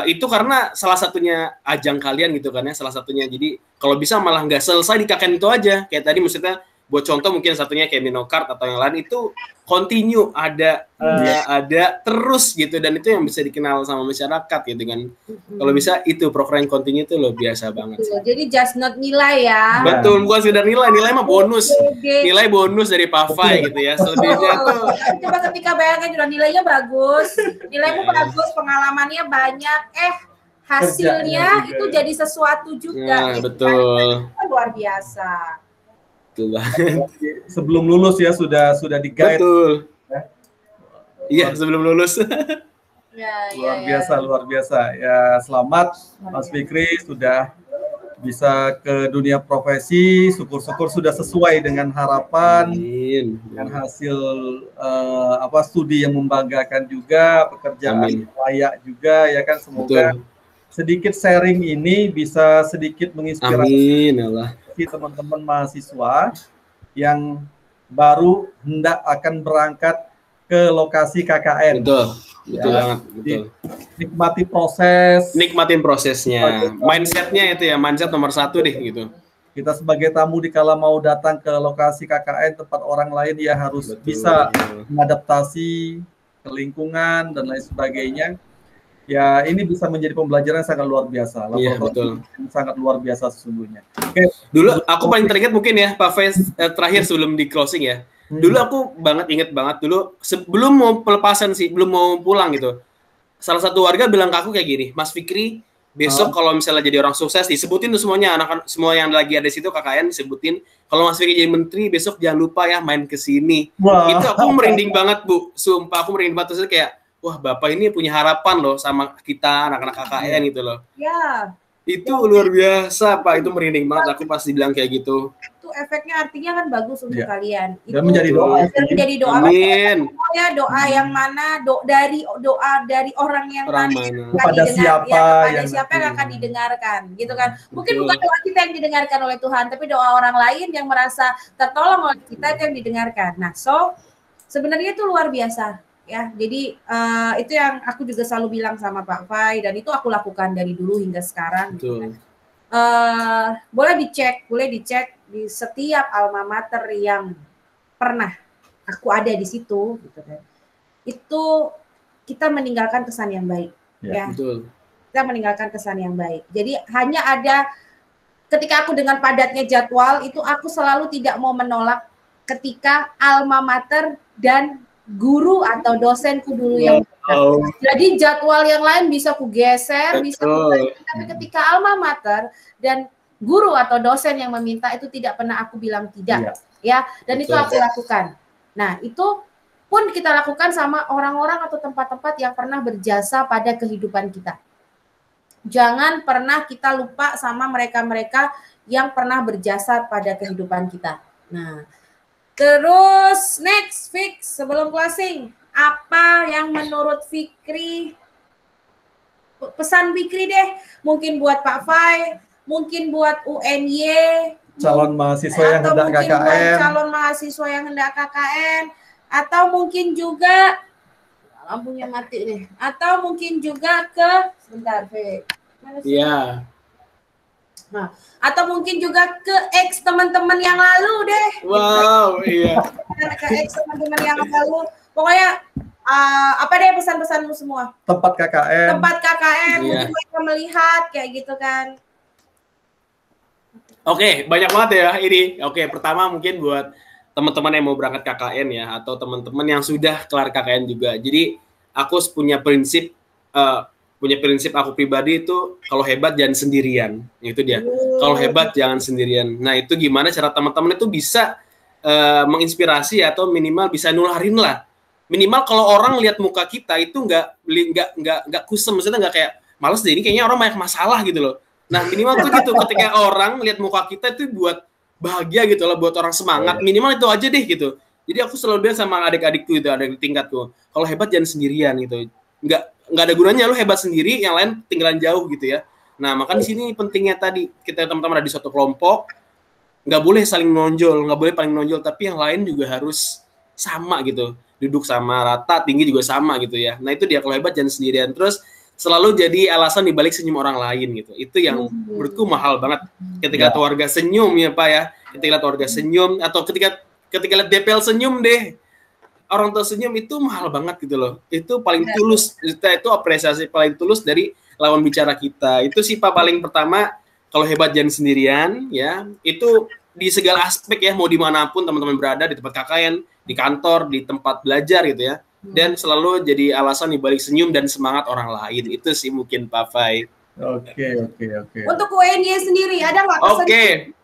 Itu karena salah satunya ajang kalian gitu kan ya, salah satunya. Jadi kalau bisa malah nggak selesai di KKN itu aja. Kayak tadi maksudnya buat contoh mungkin satunya kayak Minocard atau yang lain itu continue ada terus gitu, dan itu yang bisa dikenal sama masyarakat gitu kan. Kalau bisa itu program yang continue itu loh biasa banget. Jadi just not nilai ya. Betul, bukan sekedar nilai mah bonus. Nilai bonus dari Pavai gitu ya. Selebihnya tuh. Coba ketika bayangkan juga nilainya bagus, nilaimu bagus, pengalamannya banyak, hasilnya itu jadi sesuatu juga. Betul. Luar biasa. Betul banget. Sebelum lulus ya sudah di-guide. Betul. Ya. Iya, sebelum lulus. Luar biasa. Ya, selamat Mas Fikri sudah bisa ke dunia profesi, syukur-syukur sudah sesuai dengan harapan, dengan hasil studi yang membanggakan juga, pekerjaan yang layak juga, ya kan. Semoga sedikit sharing ini bisa sedikit menginspirasi teman-teman mahasiswa yang baru hendak akan berangkat ke lokasi KKN. Betul banget, betul. Nikmatin prosesnya. Mindsetnya itu ya, mindset nomor 1 deh gitu. Kita sebagai tamu dikala mau datang ke lokasi KKN tempat orang lain ya harus bisa mengadaptasi ke lingkungan dan lain sebagainya. Ya ini bisa menjadi pembelajaran yang sangat luar biasa. Iya, betul. Sangat luar biasa sesungguhnya. Dulu aku paling teringat mungkin ya Pak Faiz, terakhir sebelum di closing ya. Dulu aku inget banget dulu sebelum mau pelepasan sih, belum mau pulang gitu. Salah satu warga bilang ke aku kayak gini, Mas Fikri, besok kalau misalnya jadi orang sukses disebutin tuh semuanya, anak semua yang lagi ada di situ KKN disebutin, kalau Mas Fikri jadi menteri besok jangan lupa ya main ke sini. Itu aku merinding banget, Bu. Sumpah aku merinding banget, terus kayak wah, Bapak ini punya harapan loh sama kita anak-anak KKN gitu loh. Ya. Itu luar biasa, Pak. Itu merinding banget aku pas dibilang kayak gitu. Itu efeknya artinya kan bagus untuk kalian. Dan menjadi doa. Menjadi doa. Amin. Doa yang mana? Doa dari orang yang mana? Kepada siapa yang akan didengarkan, gitu kan? Mungkin bukan doa kita yang didengarkan oleh Tuhan, tapi doa orang lain yang merasa tertolong oleh kita yang didengarkan. Nah, sebenarnya itu luar biasa. Ya, jadi itu yang aku juga selalu bilang sama Pak Fai, dan itu aku lakukan dari dulu hingga sekarang. Boleh dicek di setiap alma mater yang pernah aku ada di situ, gitu kan. Itu kita meninggalkan kesan yang baik, ya. Betul. Kita meninggalkan kesan yang baik. Jadi hanya ada ketika aku dengan padatnya jadwal itu aku selalu tidak mau menolak ketika alma mater dan guru atau dosenku dulu yang jadi jadwal yang lain bisa ku geser, bisa ku tapi ketika alma mater dan guru atau dosen yang meminta itu tidak pernah aku bilang tidak, ya, dan itu aku lakukan. Nah, itu pun kita lakukan sama orang-orang atau tempat-tempat yang pernah berjasa pada kehidupan kita. Jangan pernah kita lupa sama mereka-mereka yang pernah berjasa pada kehidupan kita. Nah, terus next Fix sebelum closing, apa yang menurut Fikri, pesan Fikri deh, mungkin buat Pak Fai, mungkin buat UNY, calon mahasiswa yang hendak KKN, calon mahasiswa yang hendak KKN, atau mungkin juga lampunya mati nih, atau mungkin juga ke sebentar Fix. Iya. Nah, atau mungkin juga ke ex teman-teman yang lalu deh. Wow, iya. Ke ex teman-teman yang lalu. Pokoknya apa deh pesan-pesanmu semua? Tempat KKN. Tempat KKN, mungkin mereka melihat kayak gitu kan. Oke, banyak banget ya ini. Oke, pertama mungkin buat teman-teman yang mau berangkat KKN ya, atau teman-teman yang sudah kelar KKN juga. Jadi aku punya prinsip aku pribadi itu kalau hebat jangan sendirian. Itu dia. Kalau hebat jangan sendirian. Nah, itu gimana cara teman-teman itu bisa menginspirasi atau minimal bisa nularin lah. Minimal kalau orang lihat muka kita itu nggak kusem, maksudnya nggak kayak males deh, ini kayaknya orang banyak masalah gitu loh. Nah, minimal tuh gitu ketika orang lihat muka kita itu buat bahagia gitu loh, buat orang semangat. Minimal itu aja deh gitu. Jadi aku selalu bilang sama adik-adikku itu, adik tingkatku, kalau hebat jangan sendirian gitu. Nggak ada gunanya lu hebat sendiri, yang lain tinggalan jauh gitu ya. Nah, maka di sini pentingnya tadi kita teman-teman ada di suatu kelompok, nggak boleh saling menonjol, nggak boleh paling menonjol, tapi yang lain juga harus sama gitu, duduk sama rata, tinggi juga sama gitu ya. Nah, itu dia kalau hebat jangan sendirian. Terus selalu jadi alasan dibalik senyum orang lain gitu. Itu yang menurutku mahal banget. Ketika keluarga senyum ya Pak ya, ketika keluarga senyum atau ketika lihat DPL senyum deh. Orang tua senyum itu mahal banget gitu loh. Itu paling tulus. Itu apresiasi paling tulus dari lawan bicara kita. Itu sih Pak paling pertama, kalau hebat jangan sendirian ya. Itu di segala aspek ya, mau dimanapun teman-teman berada, di tempat KKN, di kantor, di tempat belajar gitu ya. Dan selalu jadi alasan dibalik senyum dan semangat orang lain. Itu sih mungkin Pak Fai. Oke. Untuk UNY sendiri ada nggak kesan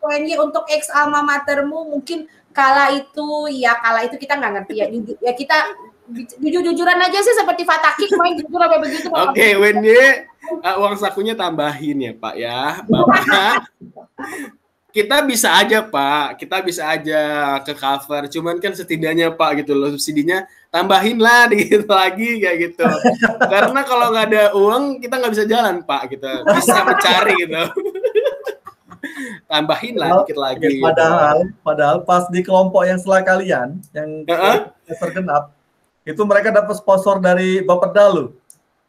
UNY untuk ex alma matermu mungkin kala itu kita nggak ngerti ya. Ya kita jujur-jujuran aja sih seperti Fataki main jujur apa begitu. Oke, UNY uang sakunya tambahin ya Pak ya, Bapak. Kita bisa aja Pak, kita bisa aja ke cover, cuman kan setidaknya Pak gitu loh, subsidinya tambahin lah dikit lagi kayak gitu. Karena kalau nggak ada uang kita nggak bisa jalan Pak gitu, bisa mencari gitu. Tambahin lah dikit lagi. Padahal pas di kelompok yang setelah kalian, yang tergenap, itu mereka dapat sponsor dari Bapeda loh.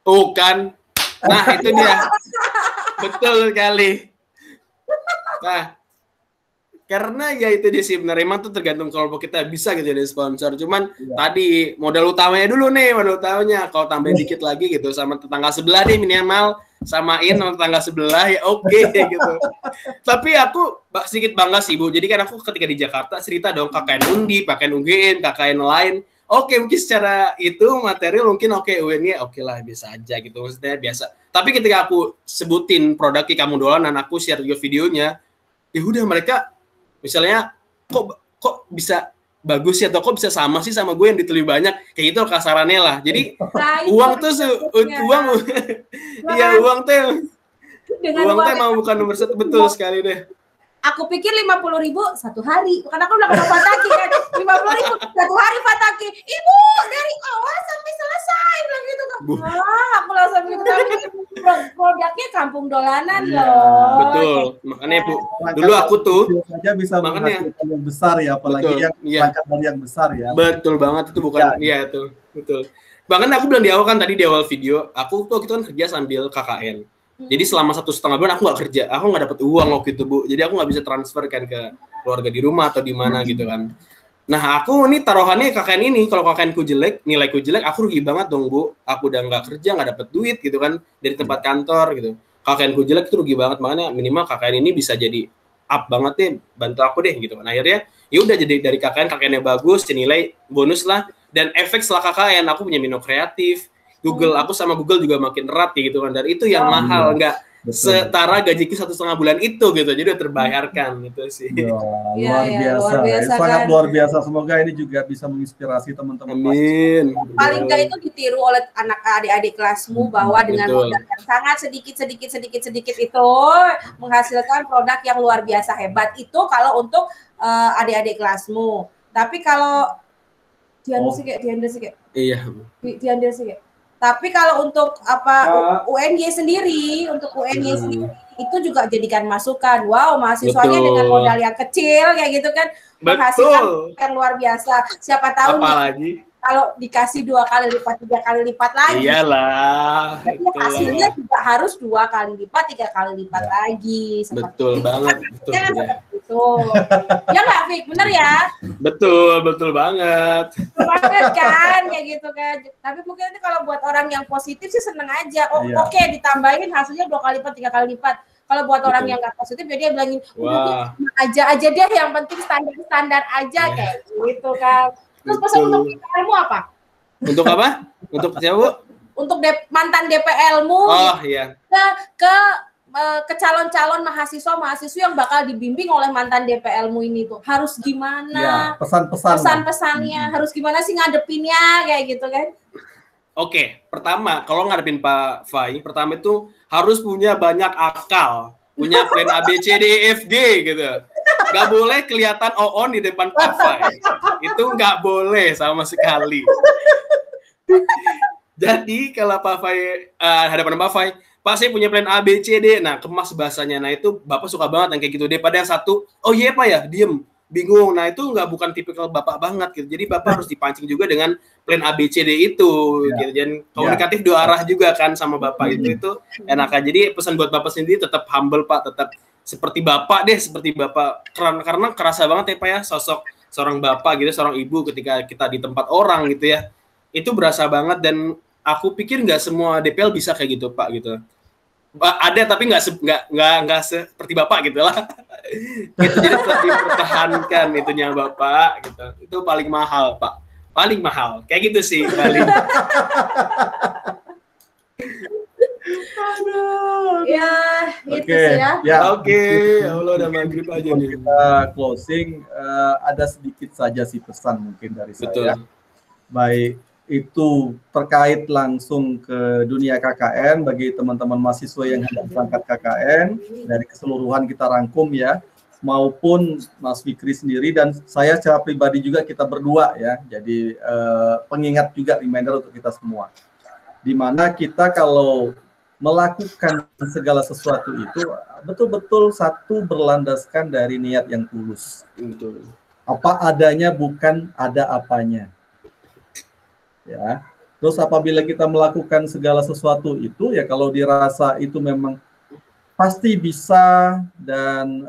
Oh kan, nah itu dia, betul sekali. Nah, karena ya itu dia sih benar, emang tuh tergantung kelompok kita bisa gitu jadi sponsor. Cuman tadi modal utamanya dulu nih, modal utamanya kalau tambahin dikit lagi gitu sama tetangga sebelah nih minimal, samain sama tetangga sebelah ya oke gitu. Tapi aku sedikit bangga sih Bu. Jadi kan aku ketika di Jakarta cerita dong KKN Undi, KKN UGM, KKN lain. Oke, mungkin secara itu material mungkin UN-nya oke lah biasa aja gitu, maksudnya biasa. Tapi ketika aku sebutin produknya kamu dolanan, aku share juga videonya, ya udah mereka misalnya kok bisa bagus ya atau kok bisa sama sih sama gue yang ditelui banyak kayak gitu kasarannya lah. Jadi uang tuh uang tuh emang bukan nomor satu, betul sekali deh. Aku pikir 50.000 satu hari, karena aku bilang sama Fataki kan 50.000 satu hari Fataki. Ibu dari awal sampai selesai bilang gitu kan. Wah, aku langsung gitu produknya kampung dolanan loh. Betul, makanya Bu. Dulu aku tuh saja bisa menghasilkan yang besar ya, apalagi yang yang besar ya. Betul banget itu bukan iya itu, betul. Bahkan aku bilang di awal kan tadi di awal video, aku tuh kan kerja sambil KKN. Jadi selama 1,5 bulan aku nggak kerja, aku nggak dapat uang waktu itu Bu. Jadi aku nggak bisa transfer kan ke keluarga di rumah atau di mana gitu kan. Nah aku ini taruhannya KKN ini, kalau KKN-ku jelek, nilaiku jelek, aku rugi banget dong Bu. Aku udah nggak kerja, nggak dapat duit gitu kan dari tempat kantor gitu. KKN-ku jelek itu rugi banget, makanya minimal KKN ini bisa jadi up banget deh, bantu aku deh gitu kan. Akhirnya ya udah jadi dari KKN-nya bagus, nilai bonus lah, dan efek setelah KKN aku punya Mino Kreatif. Aku sama Google juga makin erat gitu kan, dan itu yang mahal, nggak setara gajiku 1,5 bulan itu gitu, jadi udah terbayarkan gitu sih. Luar biasa, sangat luar biasa. Semoga ini juga bisa menginspirasi teman-teman. Amin. Paling nggak itu ditiru oleh adik-adik kelasmu bahwa dengan modal yang sangat sedikit itu menghasilkan produk yang luar biasa hebat itu kalau untuk adik-adik kelasmu. Tapi kalau Dianda sih kayak. Tapi kalau untuk UNY sendiri, itu juga jadikan masukan. Wow, mahasiswanya dengan modal yang kecil kayak gitu kan, menghasilkan yang luar biasa. Siapa tahu nih, kalau dikasih 2 kali lipat, 3 kali lipat lagi. Iyalah. Jadi hasilnya juga harus 2 kali lipat, 3 kali lipat lagi. Betul banget. Ya nggak, Fik? Bener ya? Betul banget. Banget kan, kayak gitu kan. Tapi mungkin ini kalau buat orang yang positif sih seneng aja. Oke, ditambahin hasilnya 2 kali lipat, 3 kali lipat. Kalau buat orang yang nggak positif, ya dia bilangin, udah aja deh, yang penting standar aja kayak gitu kan. Terus pesan untuk DPL-mu apa? Untuk apa? Untuk siapa, Bu? Untuk mantan DPL-mu. Oh iya. Ke calon-calon mahasiswa-mahasiswi yang bakal dibimbing oleh mantan DPL-mu ini tuh harus gimana? Ya, pesan-pesannya harus gimana sih ngadepinnya kayak gitu kan? Oke, pertama kalau ngadepin Pak Fai, pertama itu harus punya banyak akal, punya plan A B C D E F G gitu. Nggak boleh kelihatan on di depan Pak Fai. Itu nggak boleh sama sekali. Jadi kalau Pak Fai hadapan Pak Fai, Pak saya punya plan A B C D. Nah, kemas bahasanya. Nah, itu Bapak suka banget yang kayak gitu. Daripada yang satu, oh iya Pak ya, diem, bingung. Nah, itu bukan tipikal Bapak banget gitu. Jadi Bapak harus dipancing juga dengan plan A B C D itu gitu. Dan komunikatif 2 arah juga kan sama Bapak itu enak. Jadi pesan buat Bapak sendiri tetap humble Pak, tetap seperti Bapak deh, seperti Bapak. Karena kerasa banget ya Pak ya, sosok seorang Bapak gitu, seorang ibu ketika kita di tempat orang gitu ya. Itu berasa banget, dan aku pikir nggak semua DPL bisa kayak gitu Pak gitu. Ada tapi nggak seperti Bapak gitu lah. Gitu, jadi tetap dipertahankan itunya Bapak gitu. Itu paling mahal Pak, paling mahal kayak gitu sih paling. Ya, itu sih ya. Oke, Allah udah maghrib aja nih. Kita closing, ada sedikit saja sih pesan mungkin dari saya. Baik itu terkait langsung ke dunia KKN bagi teman-teman mahasiswa yang hendak berangkat KKN, dari keseluruhan kita rangkum ya, maupun Mas Fikri sendiri dan saya secara pribadi juga, kita berdua ya, jadi pengingat juga, reminder untuk kita semua, dimana kita kalau melakukan segala sesuatu itu betul-betul satu berlandaskan dari niat yang tulus. Betul. Apa adanya, bukan ada apanya. Ya. Terus apabila kita melakukan segala sesuatu itu ya, kalau dirasa itu memang pasti bisa dan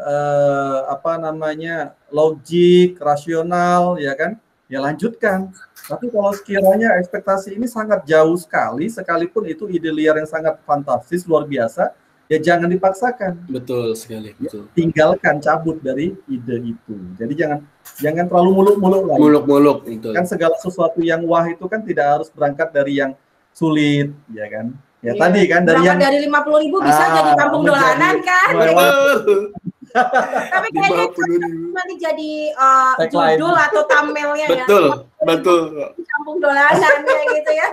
logik, rasional ya kan, ya lanjutkan. Tapi kalau sekiranya ekspektasi ini sangat jauh sekali, sekalipun itu ide liar yang sangat fantastis, luar biasa, ya jangan dipaksakan. Betul sekali. Betul. Tinggalkan, cabut dari ide itu. Jadi jangan terlalu muluk-muluk lagi. Muluk-muluk itu. Kan segala sesuatu yang wah itu kan tidak harus berangkat dari yang sulit, ya kan? Ya tadi kan dari yang dari 50.000 bisa jadi kampung dolanan kan? Tapi kayaknya nanti jadi judul atau thumbnailnya ya. Betul. Kampung dolanan kayak gitu ya.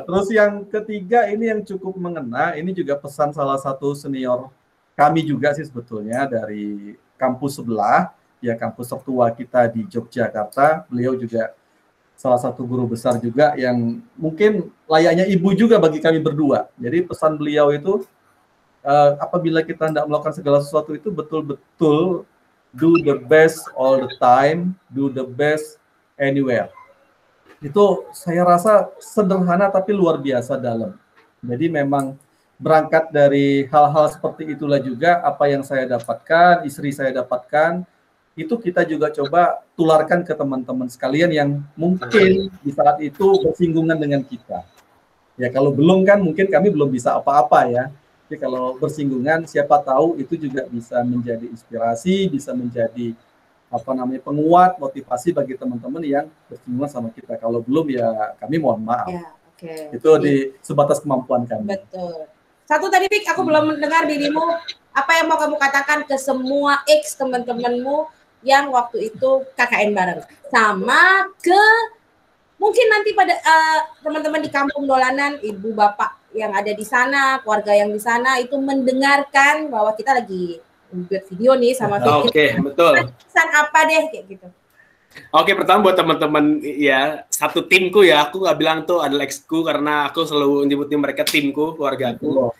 Terus yang ketiga ini yang cukup mengena, ini juga pesan salah satu senior kami juga sih sebetulnya dari kampus sebelah, ya kampus tertua kita di Yogyakarta. Beliau juga salah satu guru besar juga yang mungkin layaknya ibu juga bagi kami berdua. Jadi pesan beliau itu, apabila kita hendak melakukan segala sesuatu itu betul-betul do the best all the time, do the best anywhere. Itu saya rasa sederhana tapi luar biasa dalam. Jadi memang berangkat dari hal-hal seperti itulah juga apa yang saya dapatkan, istri saya dapatkan, itu kita juga coba tularkan ke teman-teman sekalian yang mungkin di saat itu bersinggungan dengan kita. Ya kalau belum kan mungkin kami belum bisa apa-apa ya. Jadi kalau bersinggungan, siapa tahu itu juga bisa menjadi inspirasi, bisa menjadi penguat, motivasi bagi teman-teman yang bersinggungan sama kita. Kalau belum ya kami mohon maaf. Ya, itu di sebatas kemampuan kami. Betul. Satu tadi Pik, aku belum mendengar dirimu, apa yang mau kamu katakan ke semua ex teman-temanmu yang waktu itu KKN bareng, sama ke mungkin nanti pada teman-teman di kampung dolanan, ibu bapak yang ada di sana, keluarga yang di sana itu mendengarkan bahwa kita lagi buat video nih sama Fikri. Oke, betul. Pesan apa deh kayak gitu. Oke, pertama buat teman-teman ya, satu timku ya, aku nggak bilang tuh adalah exku karena aku selalu nyebutin mereka timku, keluargaku.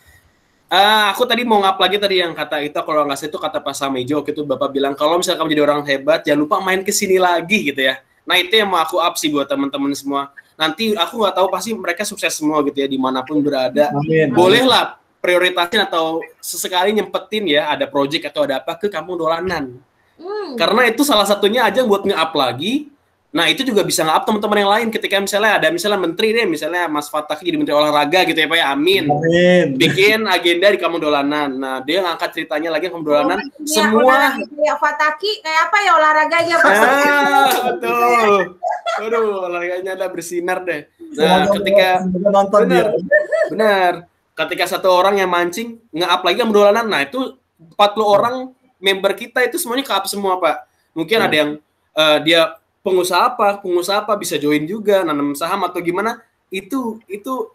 Aku tadi mau ngap lagi tadi yang kata itu, kalau nggak salah itu kata Pak Samejo, itu Bapak bilang kalau misalnya kamu jadi orang hebat, jangan lupa main ke sini lagi gitu ya. Nah itu yang mau aku up sih buat teman-teman semua. Nanti aku nggak tahu pasti mereka sukses semua gitu ya dimanapun berada. Amin. Bolehlah prioritasin atau sesekali nyempetin ya ada project atau ada apa ke kampung dolanan. Karena itu salah satunya aja buat nge-up lagi. Nah itu juga bisa nge-up teman-teman yang lain ketika misalnya ada menteri deh, misalnya Mas Fataki jadi menteri olahraga gitu ya Pak ya, amin. Bikin agenda di kampung dolanan. Nah dia ngangkat ceritanya lagi kampung dolanan. Semua kayak Fataki kayak apa ya olahraganya Pak? Betul. Aduh olahraganya ada bersinar deh. Nah ketika benar ketika satu orang yang mancing nge-up lagi kampung dolanan, nah itu 40 orang member kita itu semuanya ke-up semua Pak. Mungkin ada yang dia pengusaha apa bisa join juga, nanam saham atau gimana, itu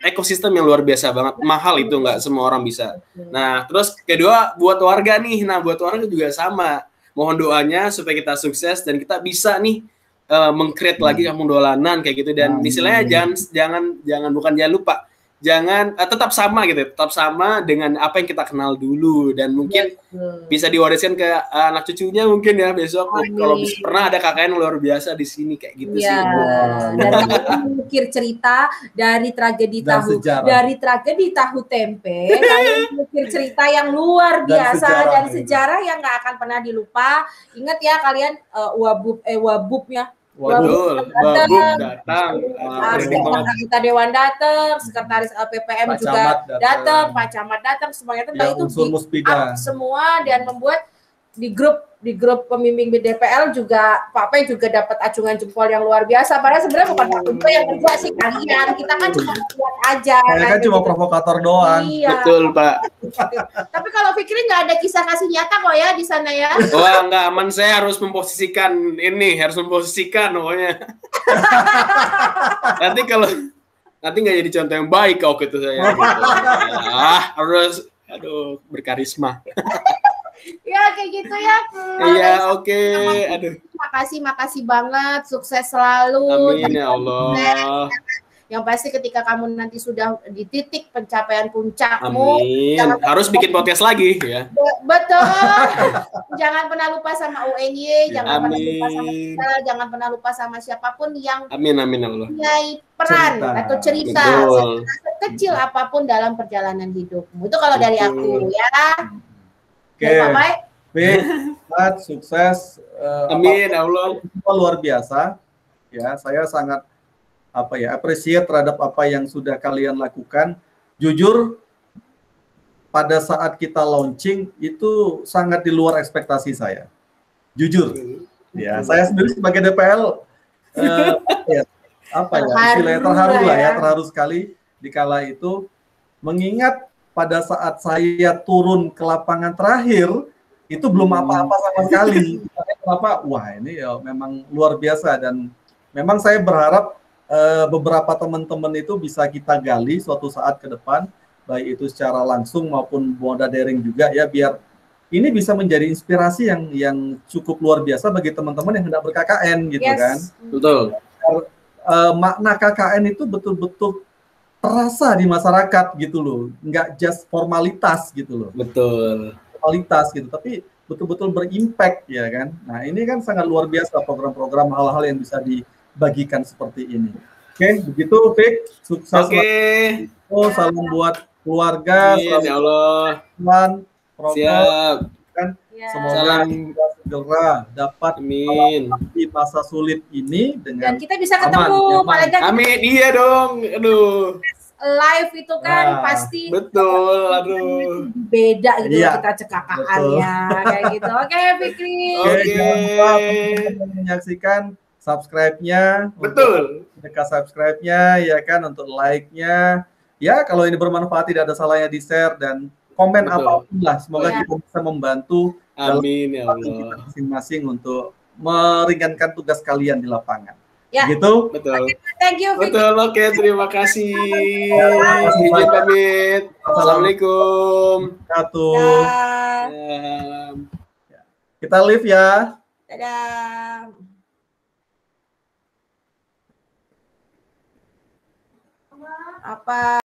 ekosistem yang luar biasa banget, mahal itu nggak semua orang bisa. Nah terus kedua buat warga nih, buat warga juga sama, mohon doanya supaya kita sukses dan kita bisa nih meng-create lagi kampung dolanan kayak gitu, dan istilahnya jangan lupa jangan tetap sama gitu, tetap sama dengan apa yang kita kenal dulu, dan mungkin bisa diwariskan ke anak cucunya mungkin ya besok kalau pernah ada KKN luar biasa di sini kayak gitu sih. Dan mengukir cerita dari tragedi tahu tempe, kalian mengukir cerita yang luar biasa dan sejarah yang nggak akan pernah dilupa. Ingat ya kalian wabubnya. Wabub datang, kita Dewan datang, sekretaris LPPM juga datang, Pak Camat datang, semuanya itu unsur muspida semua dan membuat di grup pembimbing BDPL juga Pak Pei juga dapat acungan jempol yang luar biasa. Padahal sebenarnya bukan Pak Pei yang kerja sih kalian. Kita kan cuma lihat aja. Saya kan cuma provokator doang. Iya. Betul, Pak. Tapi kalau Fikri nggak ada kisah kasih nyata kok ya di sana ya. Wah, nggak aman, saya harus memposisikan ini, harus memposisikan pokoknya. Nanti nggak jadi contoh yang baik kok gitu saya. Gitu. Harus berkarisma. Ya kayak gitu ya. Iya, oke. Aduh. Makasih banget, sukses selalu. Amin ya Allah. Yang pasti ketika kamu nanti sudah di titik pencapaian puncakmu, amin. Harus bikin podcast lagi ya. Betul. Jangan pernah lupa sama UNY, jangan pernah lupa sama kita, jangan pernah lupa sama siapapun yang amin ya Allah. Punya peran atau cerita kecil apapun dalam perjalanan hidupmu. Itu kalau dari aku ya. Oke, baik, sukses. Amin, Allah. Luar biasa. Ya, saya sangat appreciate terhadap apa yang sudah kalian lakukan. Jujur, pada saat kita launching itu sangat di luar ekspektasi saya. Jujur, ya, saya sendiri sebagai DPL, terharu sekali dikala itu, mengingat pada saat saya turun ke lapangan terakhir itu belum apa-apa sama sekali. Kenapa? Wah, ini ya memang luar biasa, dan memang saya berharap beberapa teman-teman itu bisa kita gali suatu saat ke depan, baik itu secara langsung maupun moda daring juga ya, biar ini bisa menjadi inspirasi yang cukup luar biasa bagi teman-teman yang hendak ber-KKN gitu kan. Betul. Makna KKN itu betul-betul terasa di masyarakat gitu loh, nggak just formalitas gitu loh. Betul. Formalitas gitu, tapi betul-betul berimpact ya kan. Nah ini kan sangat luar biasa program-program hal-hal yang bisa dibagikan seperti ini. Oke, begitu Fik, sukses. Salam buat keluarga, amin, ya Allah. Siap. Kan semoga kita segera dapat di masa sulit ini dengan dan kita bisa ketemu paling nggak. Amin, iya dong. Aduh. Live itu kan pasti betul, aduh. Beda gitu kita cekakaannya kayak gitu. Oke, Fikri. Jangan lupa menyaksikan subscribe-nya. Betul. Tekan subscribe-nya ya kan, untuk like-nya. Ya, kalau ini bermanfaat tidak ada salahnya di-share dan komen apapun lah. Semoga kita bisa membantu amin ya Allah masing-masing untuk meringankan tugas kalian di lapangan. Ya. Gitu. Betul. Thank you. Betul. Oke, terima kasih. Izin pamit. Assalamualaikum. Kita live ya. Dadah. Apa